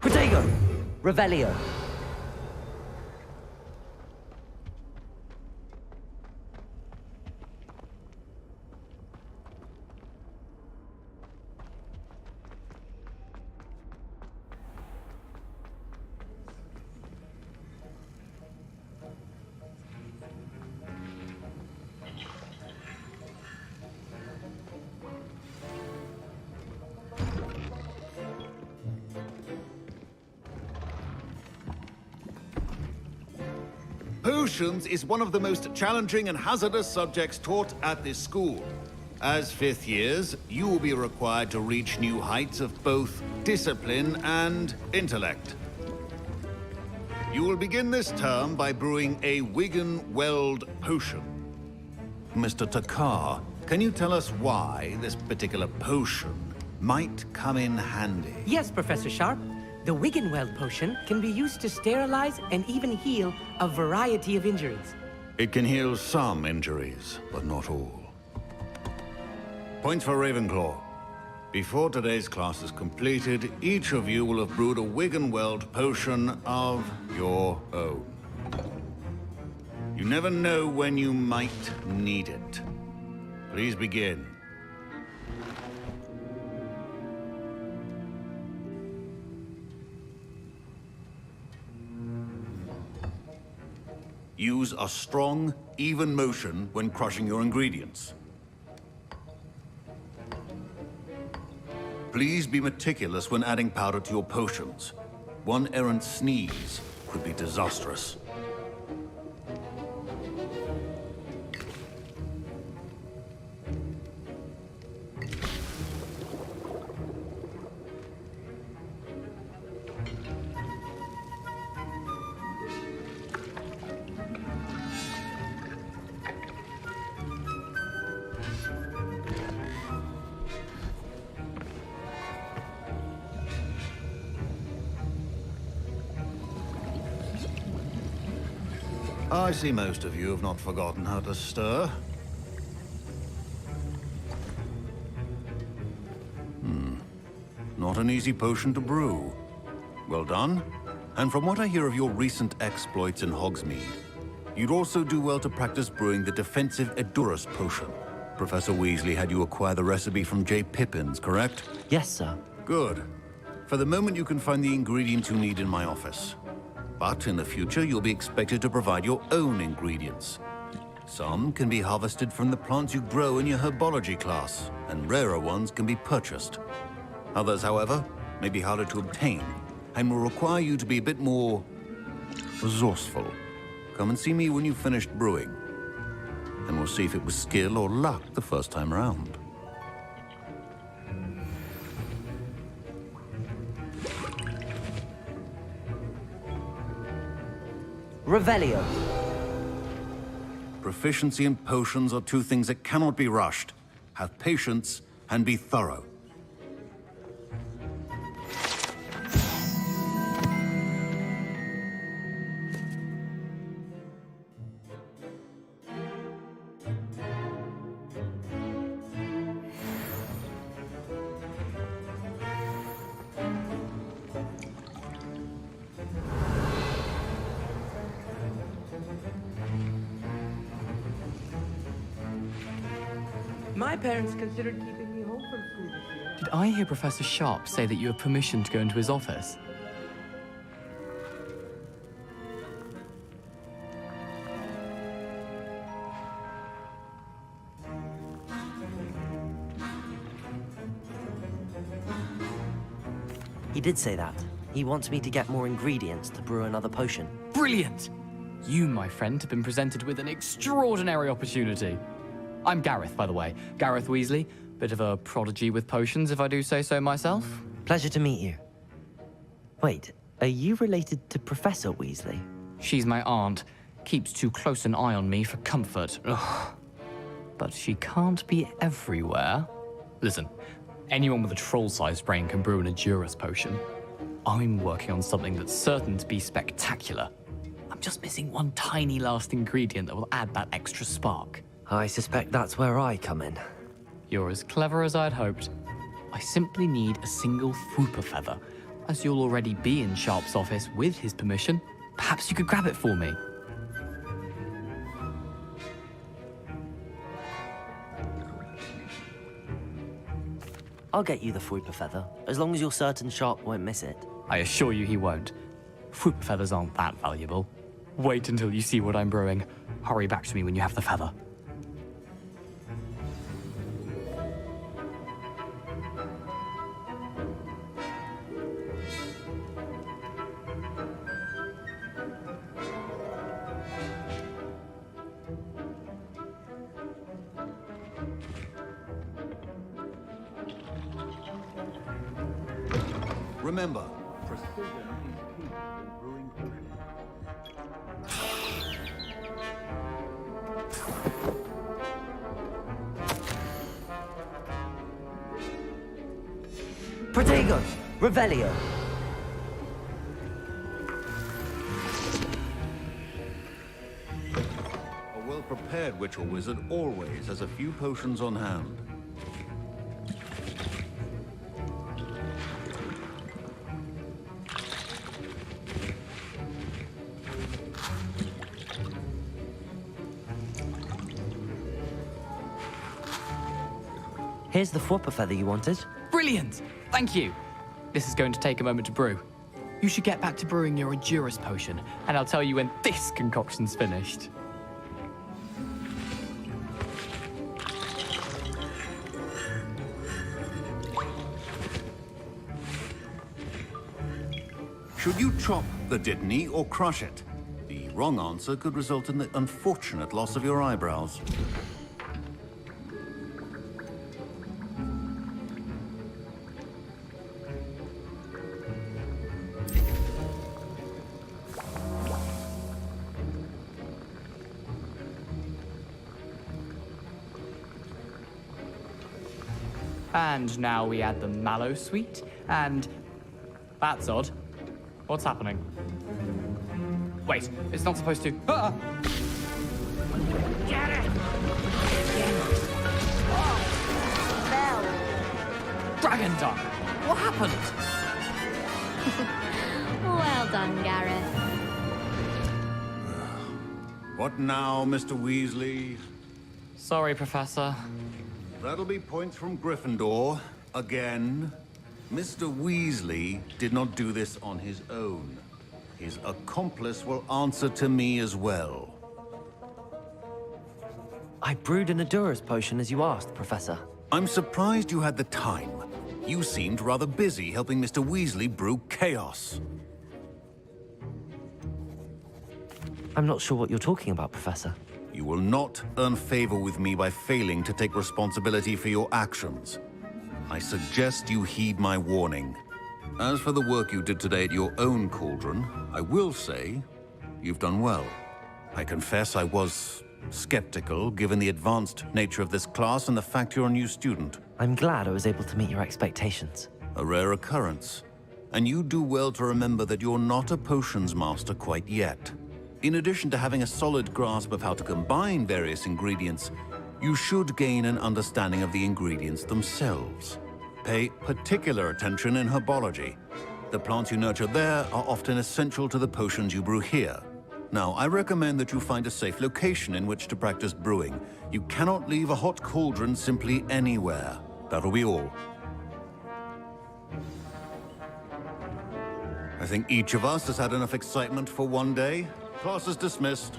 Protego! Revelio.
Potions is one of the most challenging and hazardous subjects taught at this school. As fifth years, you will be required to reach new heights of both discipline and intellect. You will begin this term by brewing a Wigan-Weld potion. Mr. Takar, can you tell us why this particular potion might come in handy?
Yes, Professor Sharp. The Wigan-Weld potion can be used to sterilize and even heal a variety of injuries.
It can heal some injuries, but not all. Points for Ravenclaw. Before today's class is completed, each of you will have brewed a Wigan-Weld potion of your own. You never know when you might need it. Please begin. Use a strong, even motion when crushing your ingredients. Please be meticulous when adding powder to your potions. One errant sneeze could be disastrous. I see most of you have not forgotten how to stir. Not an easy potion to brew. Well done. And from what I hear of your recent exploits in Hogsmeade, you'd also do well to practice brewing the defensive Edurus potion. Professor Weasley had you acquire the recipe from J. Pippins, correct?
Yes, sir.
Good. For the moment, you can find the ingredients you need in my office. But in the future, you'll be expected to provide your own ingredients. Some can be harvested from the plants you grow in your herbology class, and rarer ones can be purchased. Others, however, may be harder to obtain, and will require you to be a bit more resourceful. Come and see me when you've finished brewing, and we'll see if it was skill or luck the first time around.
Revelio.
Proficiency in potions are two things that cannot be rushed. Have patience and be thorough.
My parents considered keeping me home from school this year.
Did I hear Professor Sharp say that you have permission to go into his office?
He did say that. He wants me to get more ingredients to brew another potion.
Brilliant! You, my friend, have been presented with an extraordinary opportunity. I'm Gareth, by the way. Gareth Weasley. Bit of a prodigy with potions, if I do say so myself.
Pleasure to meet you. Wait, are you related to Professor Weasley?
She's my aunt. Keeps too close an eye on me for comfort. Ugh. But she can't be everywhere. Listen, anyone with a troll-sized brain can brew an Edurus potion. I'm working on something that's certain to be spectacular. I'm just missing one tiny last ingredient that will add that extra spark.
I suspect that's where I come in.
You're as clever as I'd hoped. I simply need a single Fwooper feather. As you'll already be in Sharp's office with his permission, perhaps you could grab it for me.
I'll get you the Fwooper feather, as long as you're certain Sharp won't miss it.
I assure you he won't. Fwooper feathers aren't that valuable. Wait until you see what I'm brewing. Hurry back to me when you have the feather.
Remember, precision is key when brewing potions.
Protego! Revelio!
A well-prepared witch or wizard always has a few potions on hand.
Here's the Fwopper feather you wanted.
Brilliant! Thank you! This is going to take a moment to brew. You should get back to brewing your Endurus potion, and I'll tell you when this concoction's finished.
Should you chop the Dittany or crush it? The wrong answer could result in the unfortunate loss of your eyebrows.
And now we add the mallow sweet, and... That's odd. What's happening? Wait, it's not supposed to... Ah!
Get it!
Dragon Dung! What happened?
Well done, Gareth.
What now, Mr. Weasley?
Sorry, Professor.
That'll be points from Gryffindor. Again. Mr. Weasley did not do this on his own. His accomplice will answer to me as well.
I brewed an Endurus potion as you asked, Professor.
I'm surprised you had the time. You seemed rather busy helping Mr. Weasley brew chaos.
I'm not sure what you're talking about, Professor.
You will not earn favor with me by failing to take responsibility for your actions. I suggest you heed my warning. As for the work you did today at your own cauldron, I will say you've done well. I confess I was skeptical, given the advanced nature of this class and the fact you're a new student.
I'm glad I was able to meet your expectations.
A rare occurrence. And you do well to remember that you're not a potions master quite yet. In addition to having a solid grasp of how to combine various ingredients, you should gain an understanding of the ingredients themselves. Pay particular attention in herbology. The plants you nurture there are often essential to the potions you brew here. Now, I recommend that you find a safe location in which to practice brewing. You cannot leave a hot cauldron simply anywhere. That'll be all. I think each of us has had enough excitement for one day. Class is dismissed.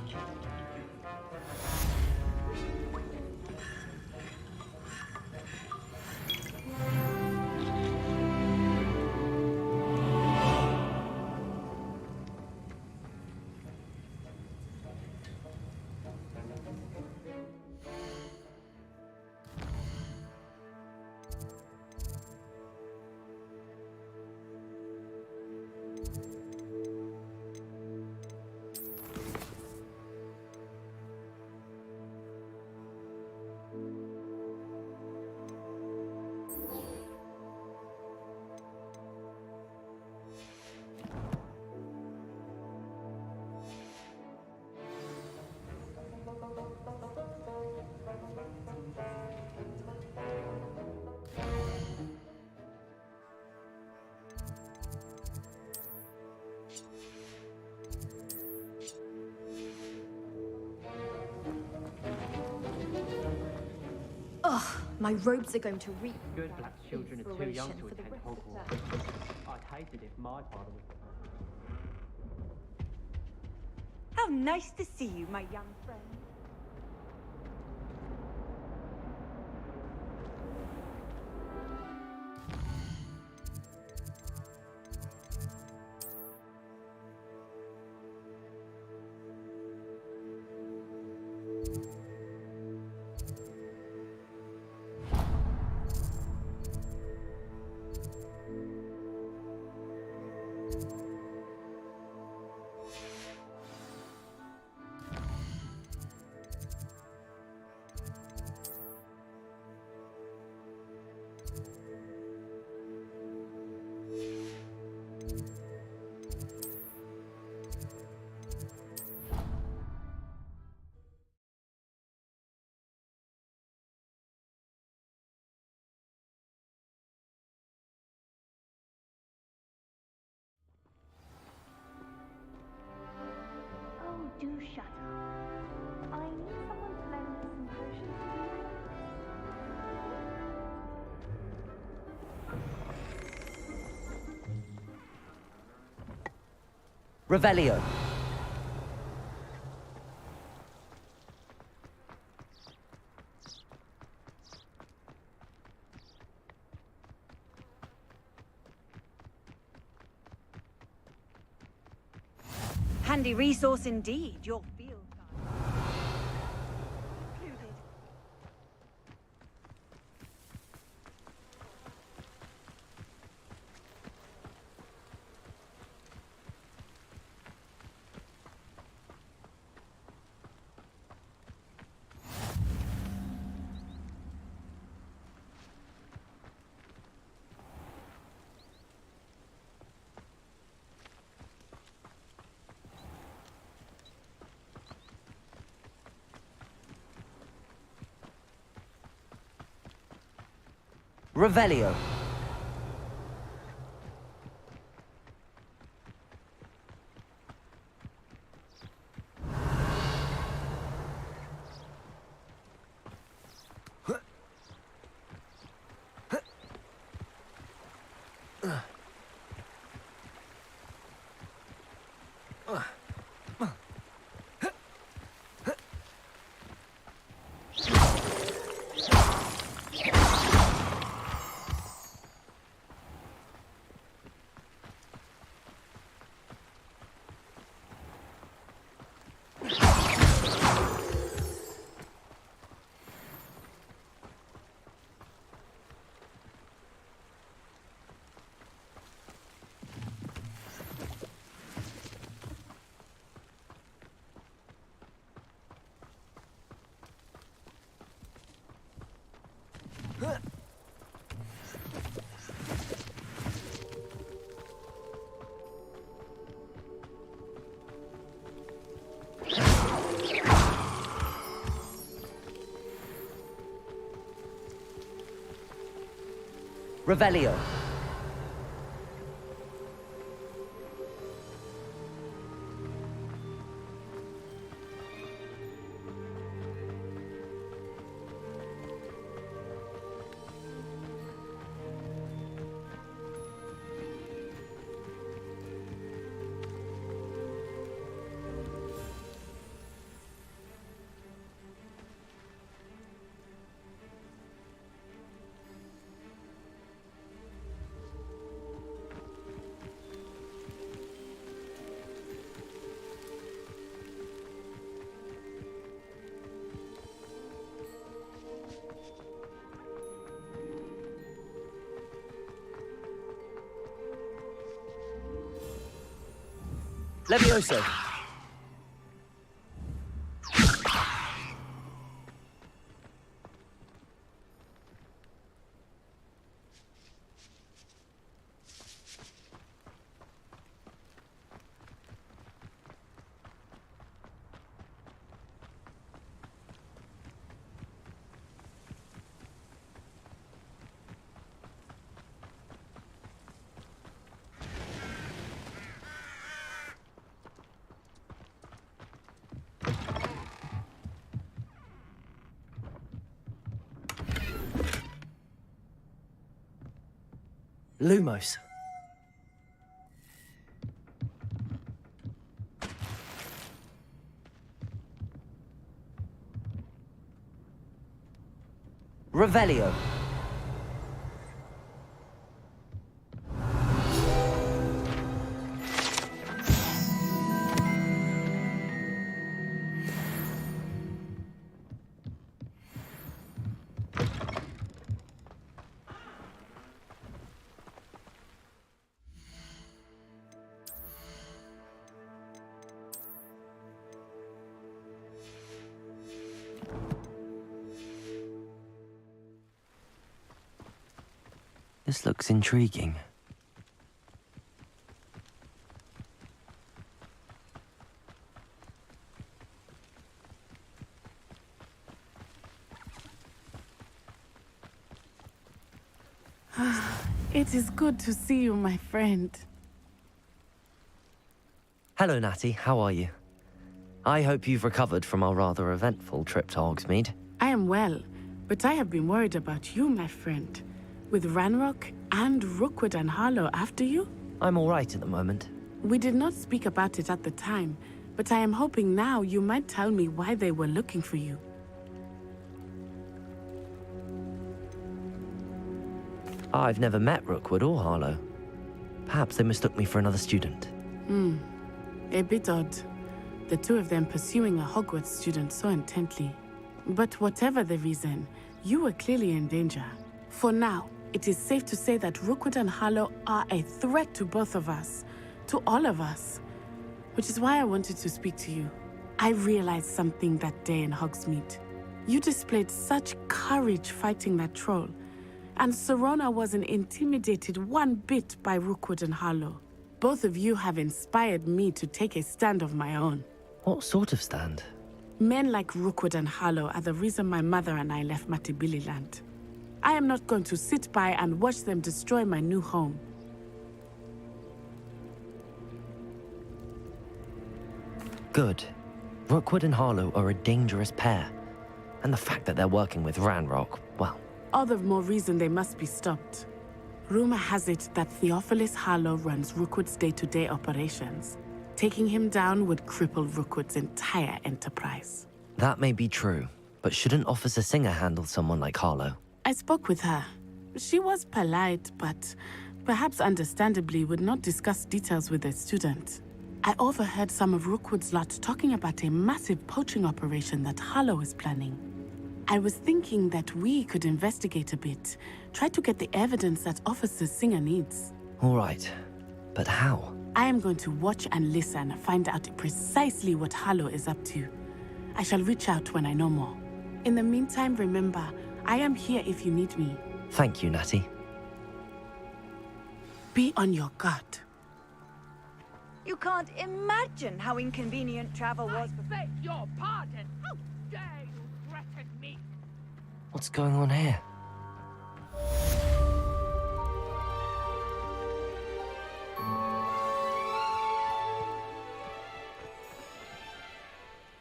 Ugh, my robes are going to reek.
Good black children are too young to attend Hogwarts. I'd hate it if my father was...
How nice to see you, my young friend.
Revelio.
Handy resource indeed, your field guide. Included.
Revelio. Revelio. Levioso. Lumos. Revelio. This looks intriguing.
It is good to see you, my friend.
Hello, Natty. How are you? I hope you've recovered from our rather eventful trip to Hogsmeade.
I am well, but I have been worried about you, my friend. With Ranrock and Rookwood and Harlow after you?
I'm all right at the moment.
We did not speak about it at the time, but I am hoping now you might tell me why they were looking for you.
I've never met Rookwood or Harlow. Perhaps they mistook me for another student.
A bit odd. The two of them pursuing a Hogwarts student so intently. But whatever the reason, you were clearly in danger. For now, it is safe to say that Rookwood and Harlow are a threat to both of us. To all of us. Which is why I wanted to speak to you. I realized something that day in Hogsmeade. You displayed such courage fighting that troll. And Serona wasn't intimidated one bit by Rookwood and Harlow. Both of you have inspired me to take a stand of my own.
What sort of stand?
Men like Rookwood and Harlow are the reason my mother and I left Matibili land. I am not going to sit by and watch them destroy my new home.
Good. Rookwood and Harlow are a dangerous pair. And the fact that they're working with Ranrock, well...
All the more reason they must be stopped. Rumor has it that Theophilus Harlow runs Rookwood's day-to-day operations. Taking him down would cripple Rookwood's entire enterprise.
That may be true, but shouldn't Officer Singer handle someone like Harlow?
I spoke with her. She was polite, but perhaps understandably would not discuss details with a student. I overheard some of Rookwood's lot talking about a massive poaching operation that Harlow is planning. I was thinking that we could investigate a bit, try to get the evidence that Officer Singer needs.
All right, but how?
I am going to watch and listen, find out precisely what Harlow is up to. I shall reach out when I know more. In the meantime, remember, I am here if you need me.
Thank you, Natty.
Be on your guard.
You can't imagine how inconvenient travel was.
I beg your pardon. How dare you threaten me?
What's going on here?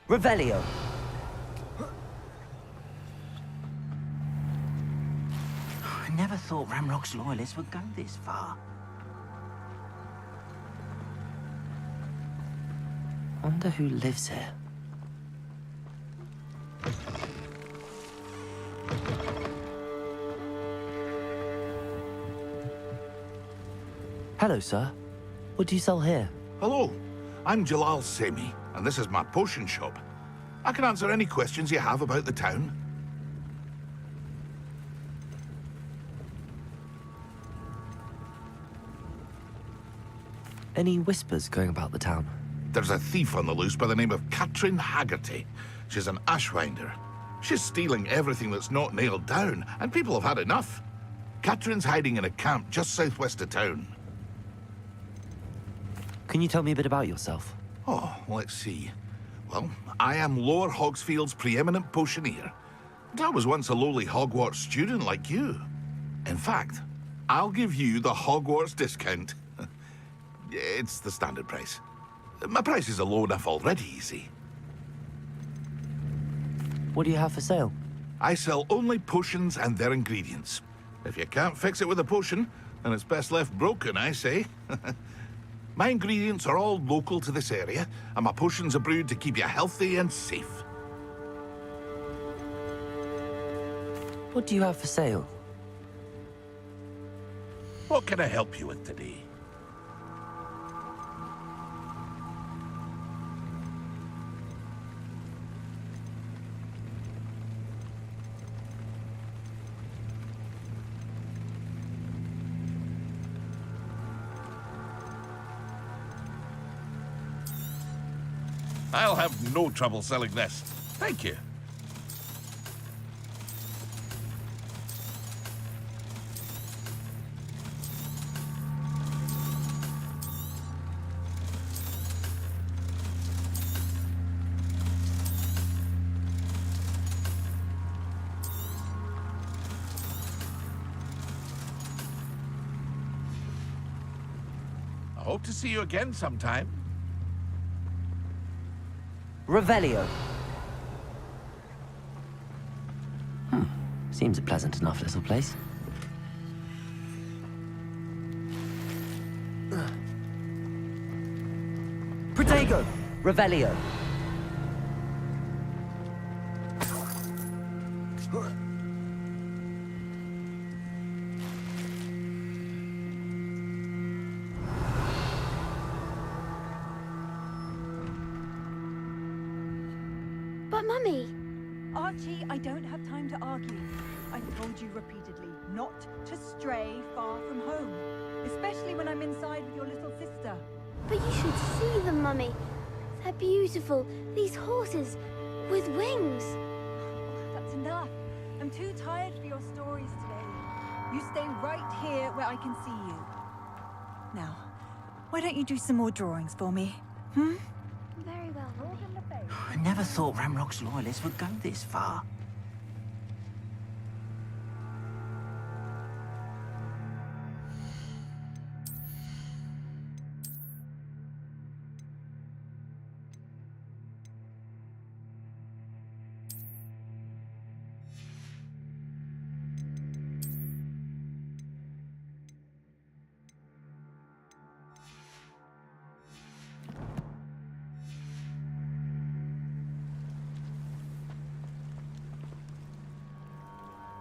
Revelio.
I never thought Ramrock's loyalists would go this far.
Wonder who lives here. Hello, sir. What do you sell here?
Hello, I'm Jalal Semi, and this is my potion shop. I can answer any questions you have about the town.
Any whispers going about the town?
There's a thief on the loose by the name of Katrin Haggerty. She's an ashwinder. She's stealing everything that's not nailed down, and people have had enough. Katrin's hiding in a camp just southwest of town.
Can you tell me a bit about yourself?
Oh, let's see. Well, I am Lower Hogsfield's preeminent potioneer. And I was once a lowly Hogwarts student like you. In fact, I'll give you the Hogwarts discount. It's the standard price. My prices are low enough already, you see.
What do you have for sale?
I sell only potions and their ingredients. If you can't fix it with a potion, then it's best left broken, I say. My ingredients are all local to this area, and my potions are brewed to keep you healthy and safe.
What do you have for sale?
What can I help you with today? I'll have no trouble selling this. Thank you. I hope to see you again sometime.
Revelio. Seems a pleasant enough little place. Revelio.
But Mummy...
Archie, I don't have time to argue. I've told you repeatedly not to stray far from home, especially when I'm inside with your little sister.
But you should see them, Mummy. They're beautiful. These horses with wings.
That's enough. I'm too tired for your stories today. You stay right here where I can see you. Now, why don't you do some more drawings for me? Hmm?
Very well, Mummy.
I never thought Ramrock's loyalists would go this far.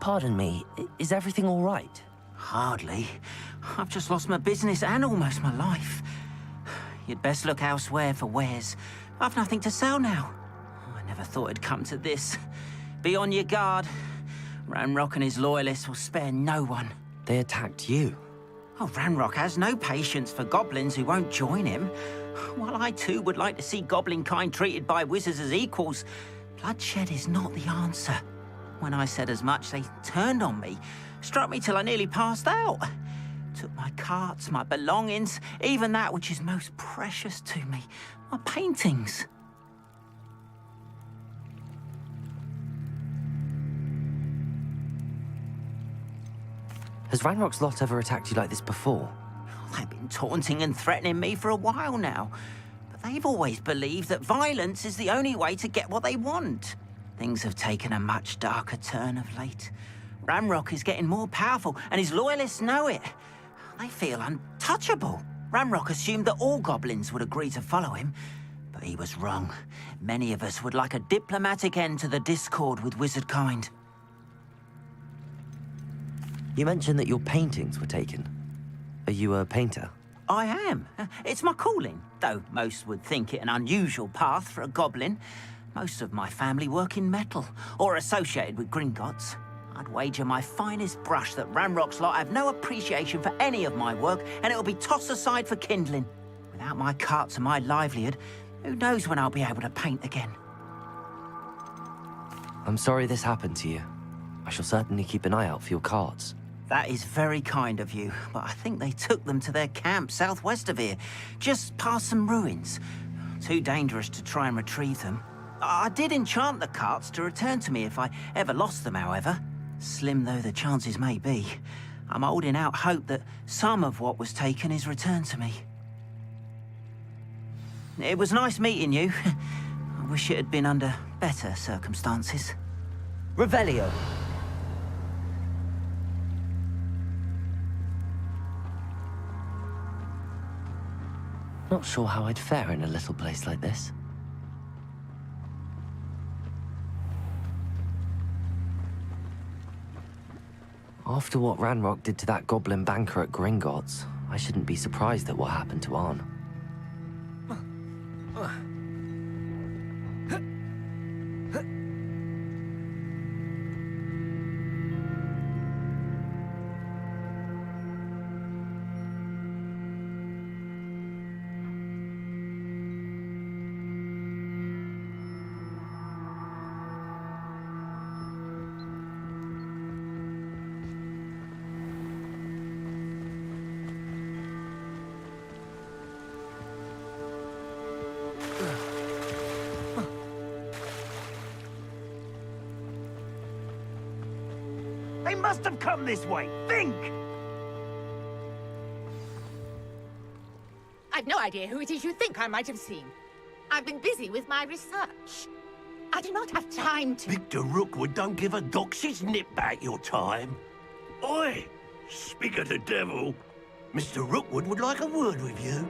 Pardon me, is everything all right?
Hardly. I've just lost my business and almost my life. You'd best look elsewhere for wares. I've nothing to sell now. I never thought it'd come to this. Be on your guard. Ranrock and his loyalists will spare no one.
They attacked you?
Oh, Ranrock has no patience for goblins who won't join him. While I too would like to see goblin kind treated by wizards as equals, bloodshed is not the answer. When I said as much, they turned on me, struck me till I nearly passed out. Took my carts, my belongings, even that which is most precious to me, my paintings.
Has Ranrock's lot ever attacked you like this before?
They've been taunting and threatening me for a while now, but they've always believed that violence is the only way to get what they want. Things have taken a much darker turn of late. Ranrock is getting more powerful, and his loyalists know it. They feel untouchable. Ranrock assumed that all goblins would agree to follow him, but he was wrong. Many of us would like a diplomatic end to the discord with wizard kind.
You mentioned that your paintings were taken. Are you a painter?
I am. It's my calling, though most would think it an unusual path for a goblin. Most of my family work in metal, or associated with Gringotts. I'd wager my finest brush that Ranrock's lot have no appreciation for any of my work, and it'll be tossed aside for kindling. Without my carts and my livelihood, who knows when I'll be able to paint again?
I'm sorry this happened to you. I shall certainly keep an eye out for your carts.
That is very kind of you, but I think they took them to their camp southwest of here, just past some ruins. Too dangerous to try and retrieve them. I did enchant the carts to return to me if I ever lost them, however. Slim though the chances may be, I'm holding out hope that some of what was taken is returned to me. It was nice meeting you. I wish it had been under better circumstances.
Revelio. Not sure how I'd fare in a little place like this. After what Ranrock did to that goblin banker at Gringotts, I shouldn't be surprised at what happened to Arn.
They must have come this way. Think!
I've no idea who it is you think I might have seen. I've been busy with my research. I do not have time to...
Victor Rookwood don't give a doxy's nip back your time. Oi! Speak of the devil. Mr. Rookwood would like a word with you.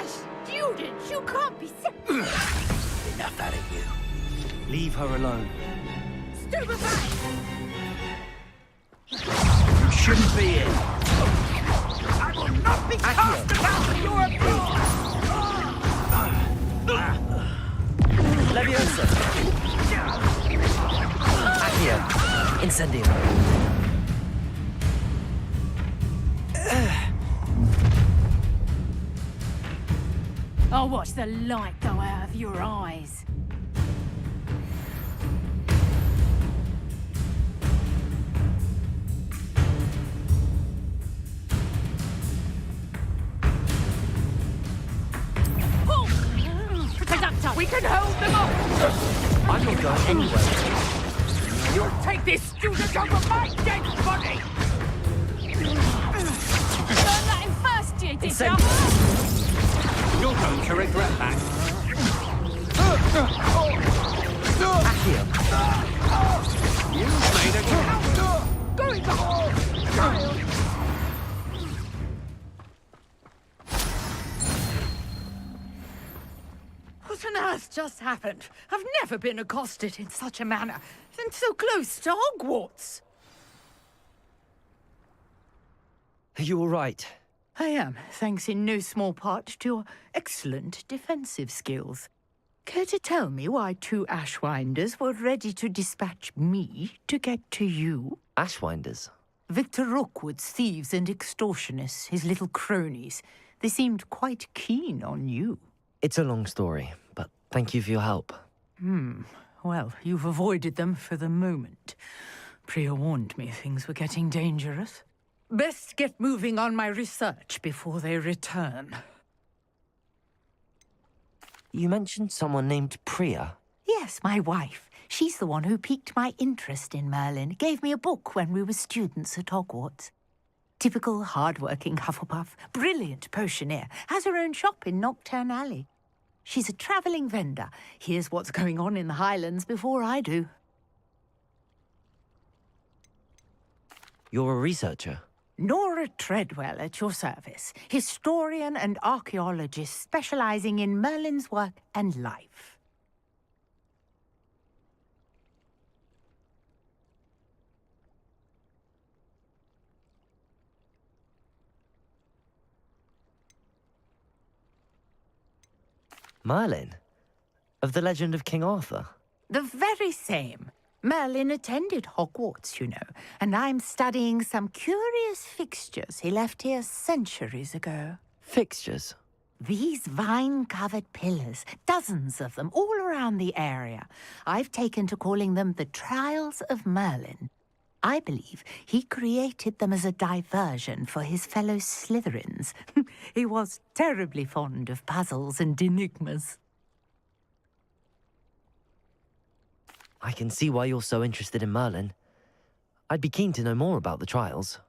Students, you can't be
Enough out of you.
Leave her alone.
stupefied!
You shouldn't be here.
I will not be cast about your abuse!
Leviosa! Accio! Incendio!
I'll watch the light go out of your eyes.
We can hold them off!
I'm not going anywhere.
You'll take this student over my dead body!
Learn that in first year, did ya?
You're going to regret that.
Accio!
You've made a
Going to hall! Child! What on earth just happened? I've never been accosted in such a manner, and so close to Hogwarts.
Are you all right?
I am, thanks in no small part to your excellent defensive skills. Care to tell me why 2 Ashwinders were ready to dispatch me to get to you?
Ashwinders?
Victor Rookwood's thieves and extortionists, his little cronies. They seemed quite keen on you.
It's a long story, but thank you for your help.
Well, you've avoided them for the moment. Priya warned me things were getting dangerous. Best get moving on my research before they return.
You mentioned someone named Priya.
Yes, my wife. She's the one who piqued my interest in Merlin. Gave me a book when we were students at Hogwarts. Typical hard-working Hufflepuff, brilliant potioneer, has her own shop in Nocturne Alley. She's a travelling vendor. Hears what's going on in the Highlands before I do.
You're a researcher?
Nora Treadwell at your service, historian and archaeologist specialising in Merlin's work and life.
Merlin? Of the legend of King Arthur?
The very same. Merlin attended Hogwarts, you know, and I'm studying some curious fixtures he left here centuries ago.
Fixtures?
These vine-covered pillars, dozens of them, all around the area. I've taken to calling them the Trials of Merlin. I believe he created them as a diversion for his fellow Slytherins. He was terribly fond of puzzles and enigmas.
I can see why you're so interested in Merlin. I'd be keen to know more about the trials.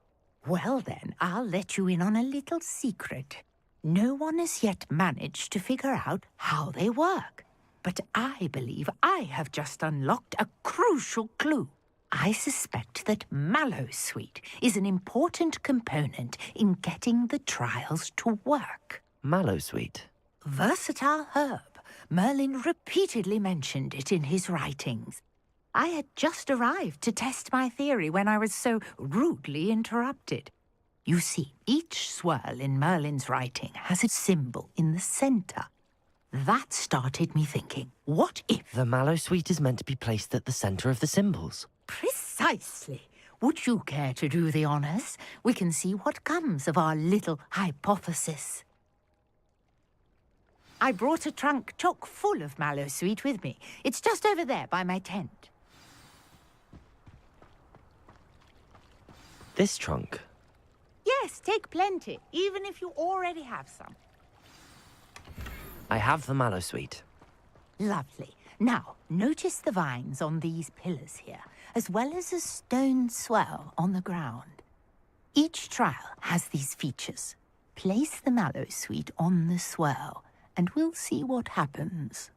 Well then, I'll let you in on a little secret. No one has yet managed to figure out how they work. But I believe I have just unlocked a crucial clue. I suspect that Mallowsweet is an important component in getting the trials to work.
Mallowsweet?
Versatile herb. Merlin repeatedly mentioned it in his writings. I had just arrived to test my theory when I was so rudely interrupted. You see, each swirl in Merlin's writing has a symbol in the centre. That started me thinking, what if...
The Mallowsweet is meant to be placed at the centre of the symbols.
Precisely. Would you care to do the honours? We can see what comes of our little hypothesis. I brought a trunk chock full of Mallowsweet with me. It's just over there by my tent.
This trunk?
Yes, take plenty, even if you already have some.
I have the Mallowsweet.
Lovely. Now, notice the vines on these pillars here, as well as a stone swell on the ground. Each trial has these features. Place the Mallowsweet on the swirl, and we'll see what happens.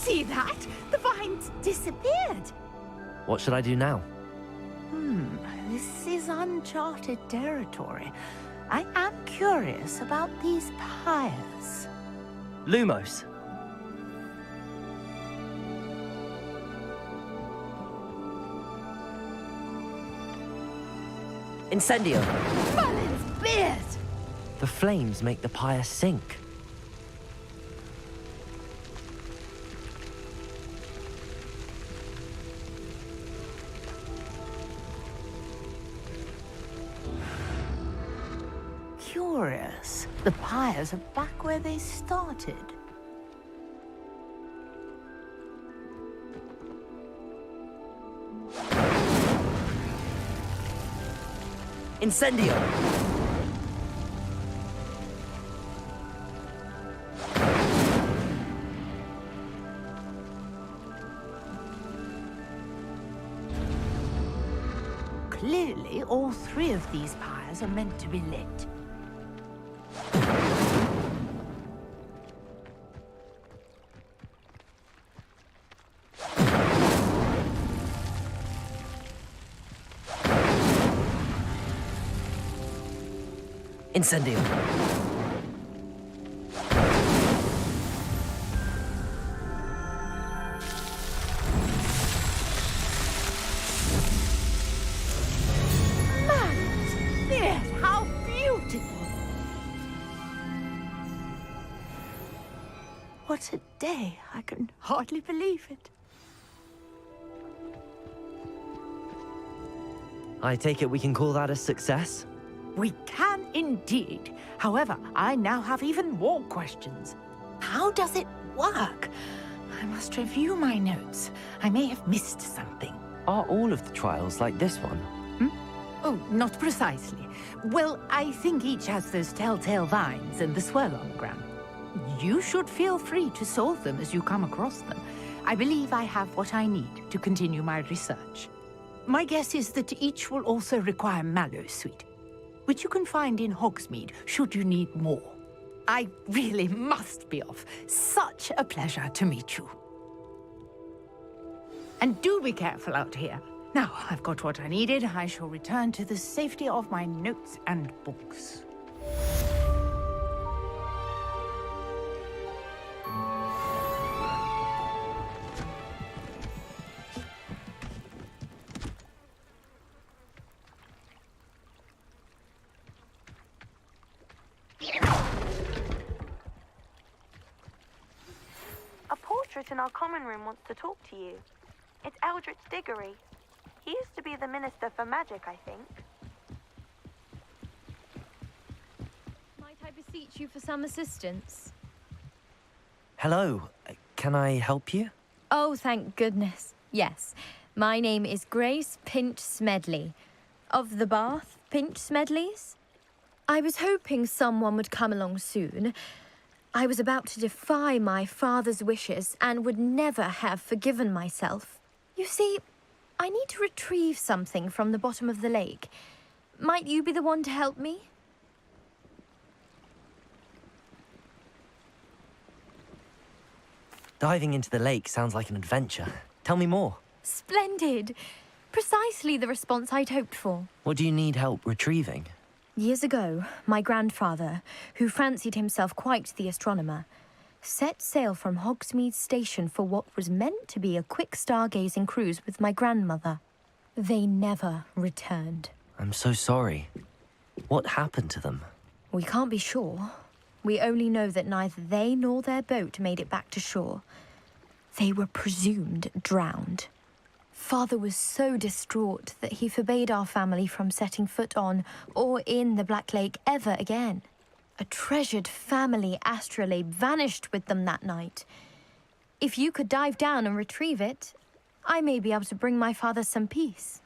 See that? The vines disappeared.
What should I do now?
This is uncharted territory. I am curious about these pyres.
Lumos. Incendio.
Merlin's beard!
The flames make the pyre sink.
Curious. The pyres are back where they started.
Incendio.
Clearly, all three of these pyres are meant to be lit.
Incendio.
Yes, how beautiful! What a day. I can hardly believe it.
I take it we can call that a success?
We can indeed. However, I now have even more questions. How does it work? I must review my notes. I may have missed something.
Are all of the trials like this one?
Oh, not precisely. Well, I think each has those telltale vines and the swirl on the ground. You should feel free to solve them as you come across them. I believe I have what I need to continue my research. My guess is that each will also require mallow sweet, which you can find in Hogsmeade should you need more. I really must be off. Such a pleasure to meet you. And do be careful out here. Now, I've got what I needed. I shall return to the safety of my notes and books.
A portrait in our common room wants to talk to you. It's Eldritch Diggory. He used to be the Minister for Magic, I think.
Might I beseech you for some assistance?
Hello. Can I help you?
Oh, thank goodness. Yes. My name is Grace Pinch Smedley, of the Bath Pinch Smedleys. I was hoping someone would come along soon. I was about to defy my father's wishes and would never have forgiven myself. You see, I need to retrieve something from the bottom of the lake. Might you be the one to help me?
Diving into the lake sounds like an adventure. Tell me more.
Splendid! Precisely the response I'd hoped for.
What do you need help retrieving?
Years ago, my grandfather, who fancied himself quite the astronomer, set sail from Hogsmeade Station for what was meant to be a quick stargazing cruise with my grandmother. They never returned.
I'm so sorry. What happened to them?
We can't be sure. We only know that neither they nor their boat made it back to shore. They were presumed drowned. Father was so distraught that he forbade our family from setting foot on or in the Black Lake ever again. A treasured family astrolabe vanished with them that night. If you could dive down and retrieve it, I may be able to bring my father some peace.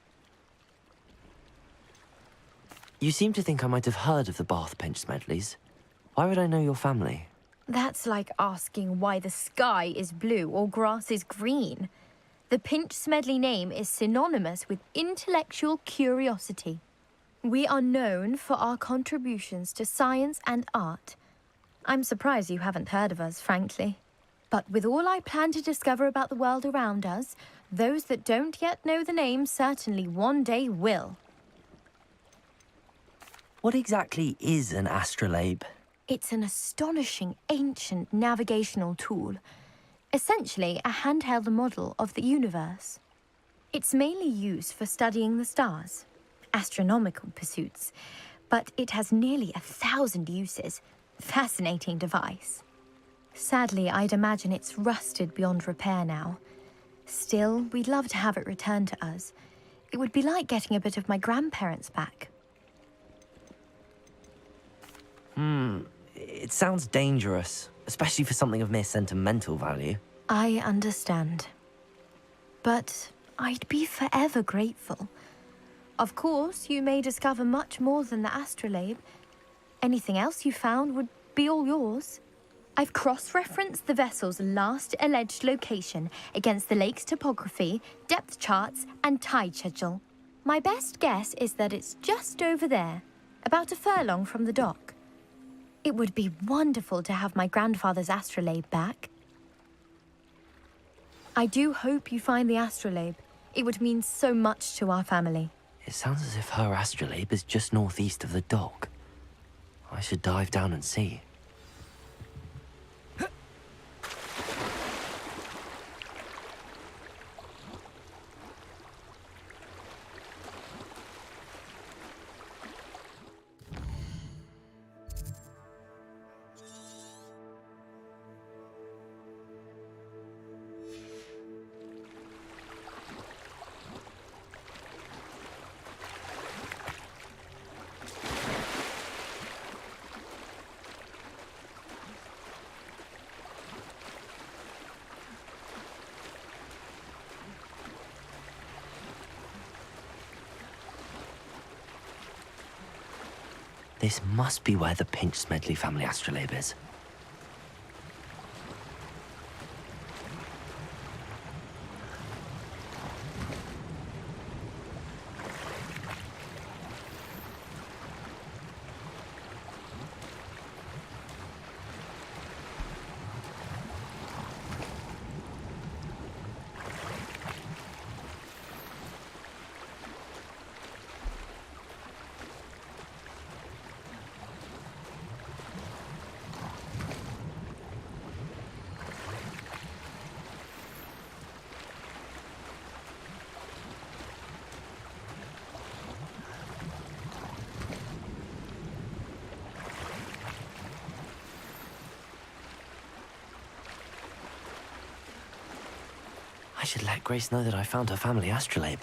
You seem to think I might have heard of the Bath Pinch Smedleys. Why would I know your family?
That's like asking why the sky is blue or grass is green. The Pinch Smedley name is synonymous with intellectual curiosity. We are known for our contributions to science and art. I'm surprised you haven't heard of us, frankly. But with all I plan to discover about the world around us, those that don't yet know the name certainly one day will.
What exactly is an astrolabe?
It's an astonishing ancient navigational tool. Essentially, a handheld model of the universe. It's mainly used for studying the stars, astronomical pursuits, but it has nearly 1,000 uses. Fascinating device. Sadly, I'd imagine it's rusted beyond repair now. Still, we'd love to have it returned to us. It would be like getting a bit of my grandparents back.
It sounds dangerous, especially for something of mere sentimental value.
I understand. But I'd be forever grateful. Of course, you may discover much more than the astrolabe. Anything else you found would be all yours. I've cross-referenced the vessel's last alleged location against the lake's topography, depth charts, and tide schedule. My best guess is that it's just over there, about a furlong from the dock. It would be wonderful to have my grandfather's astrolabe back. I do hope you find the astrolabe. It would mean so much to our family.
It sounds as if her astrolabe is just northeast of the dock. I should dive down and see. This must be where the Pinch-Smedley family astrolabe is. I should let Grace know that I found her family astrolabe.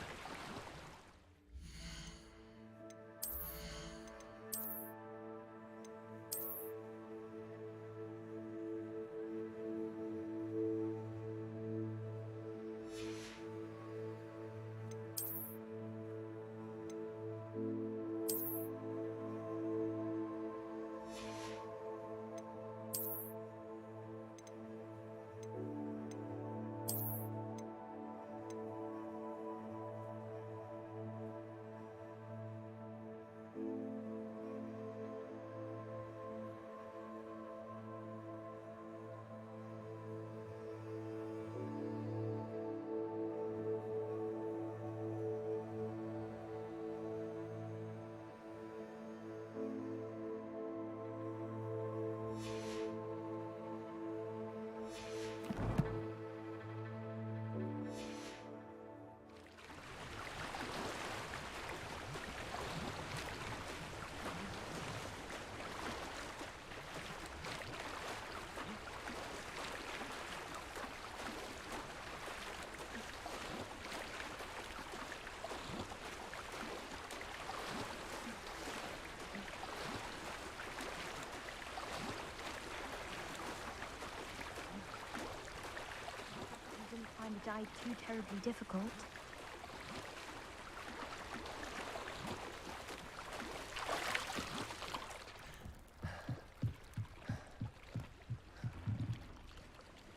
The dive too terribly difficult.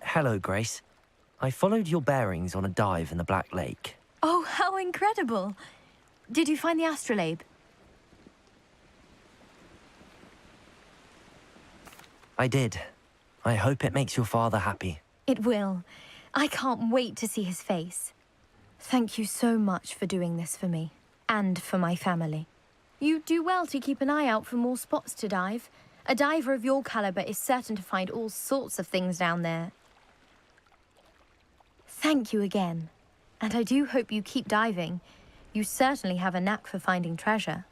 Hello, Grace. I followed your bearings on a dive in the Black Lake.
Oh, how incredible! Did you find the astrolabe?
I did. I hope it makes your father happy.
It will. I can't wait to see his face. Thank you so much for doing this for me, and for my family. You do well to keep an eye out for more spots to dive. A diver of your caliber is certain to find all sorts of things down there. Thank you again. And I do hope you keep diving. You certainly have a knack for finding treasure.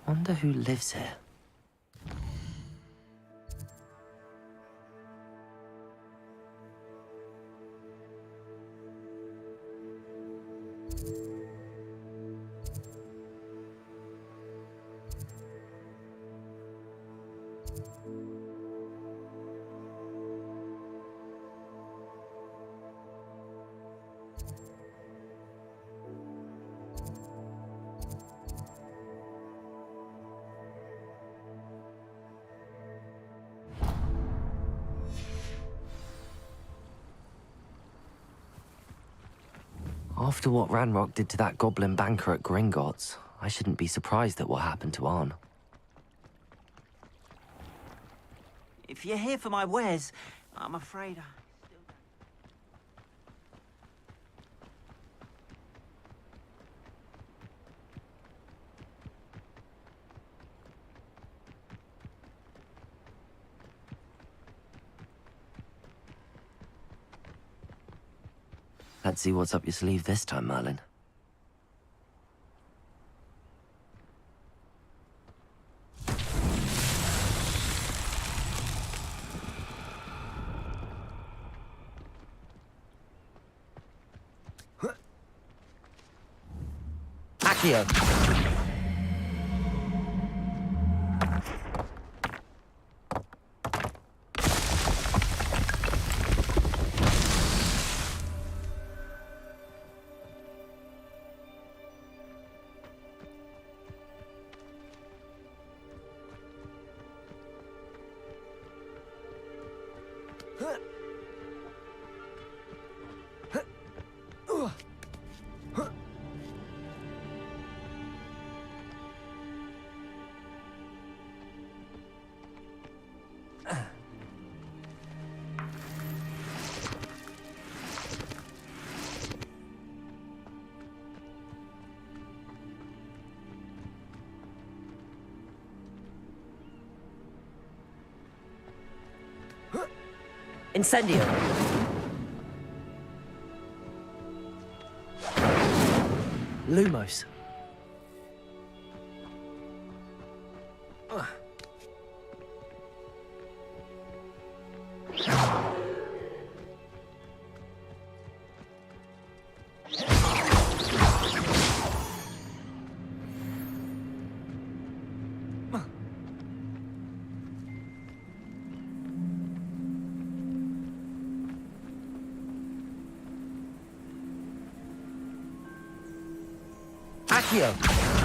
Wonder who lives here. After what Ranrock did to that goblin banker at Gringotts, I shouldn't be surprised at what happened to Arn.
If you're here for my wares, I'm afraid
Let's see what's up your sleeve this time, Merlin. Accio! Incendio! Lumos. Accio!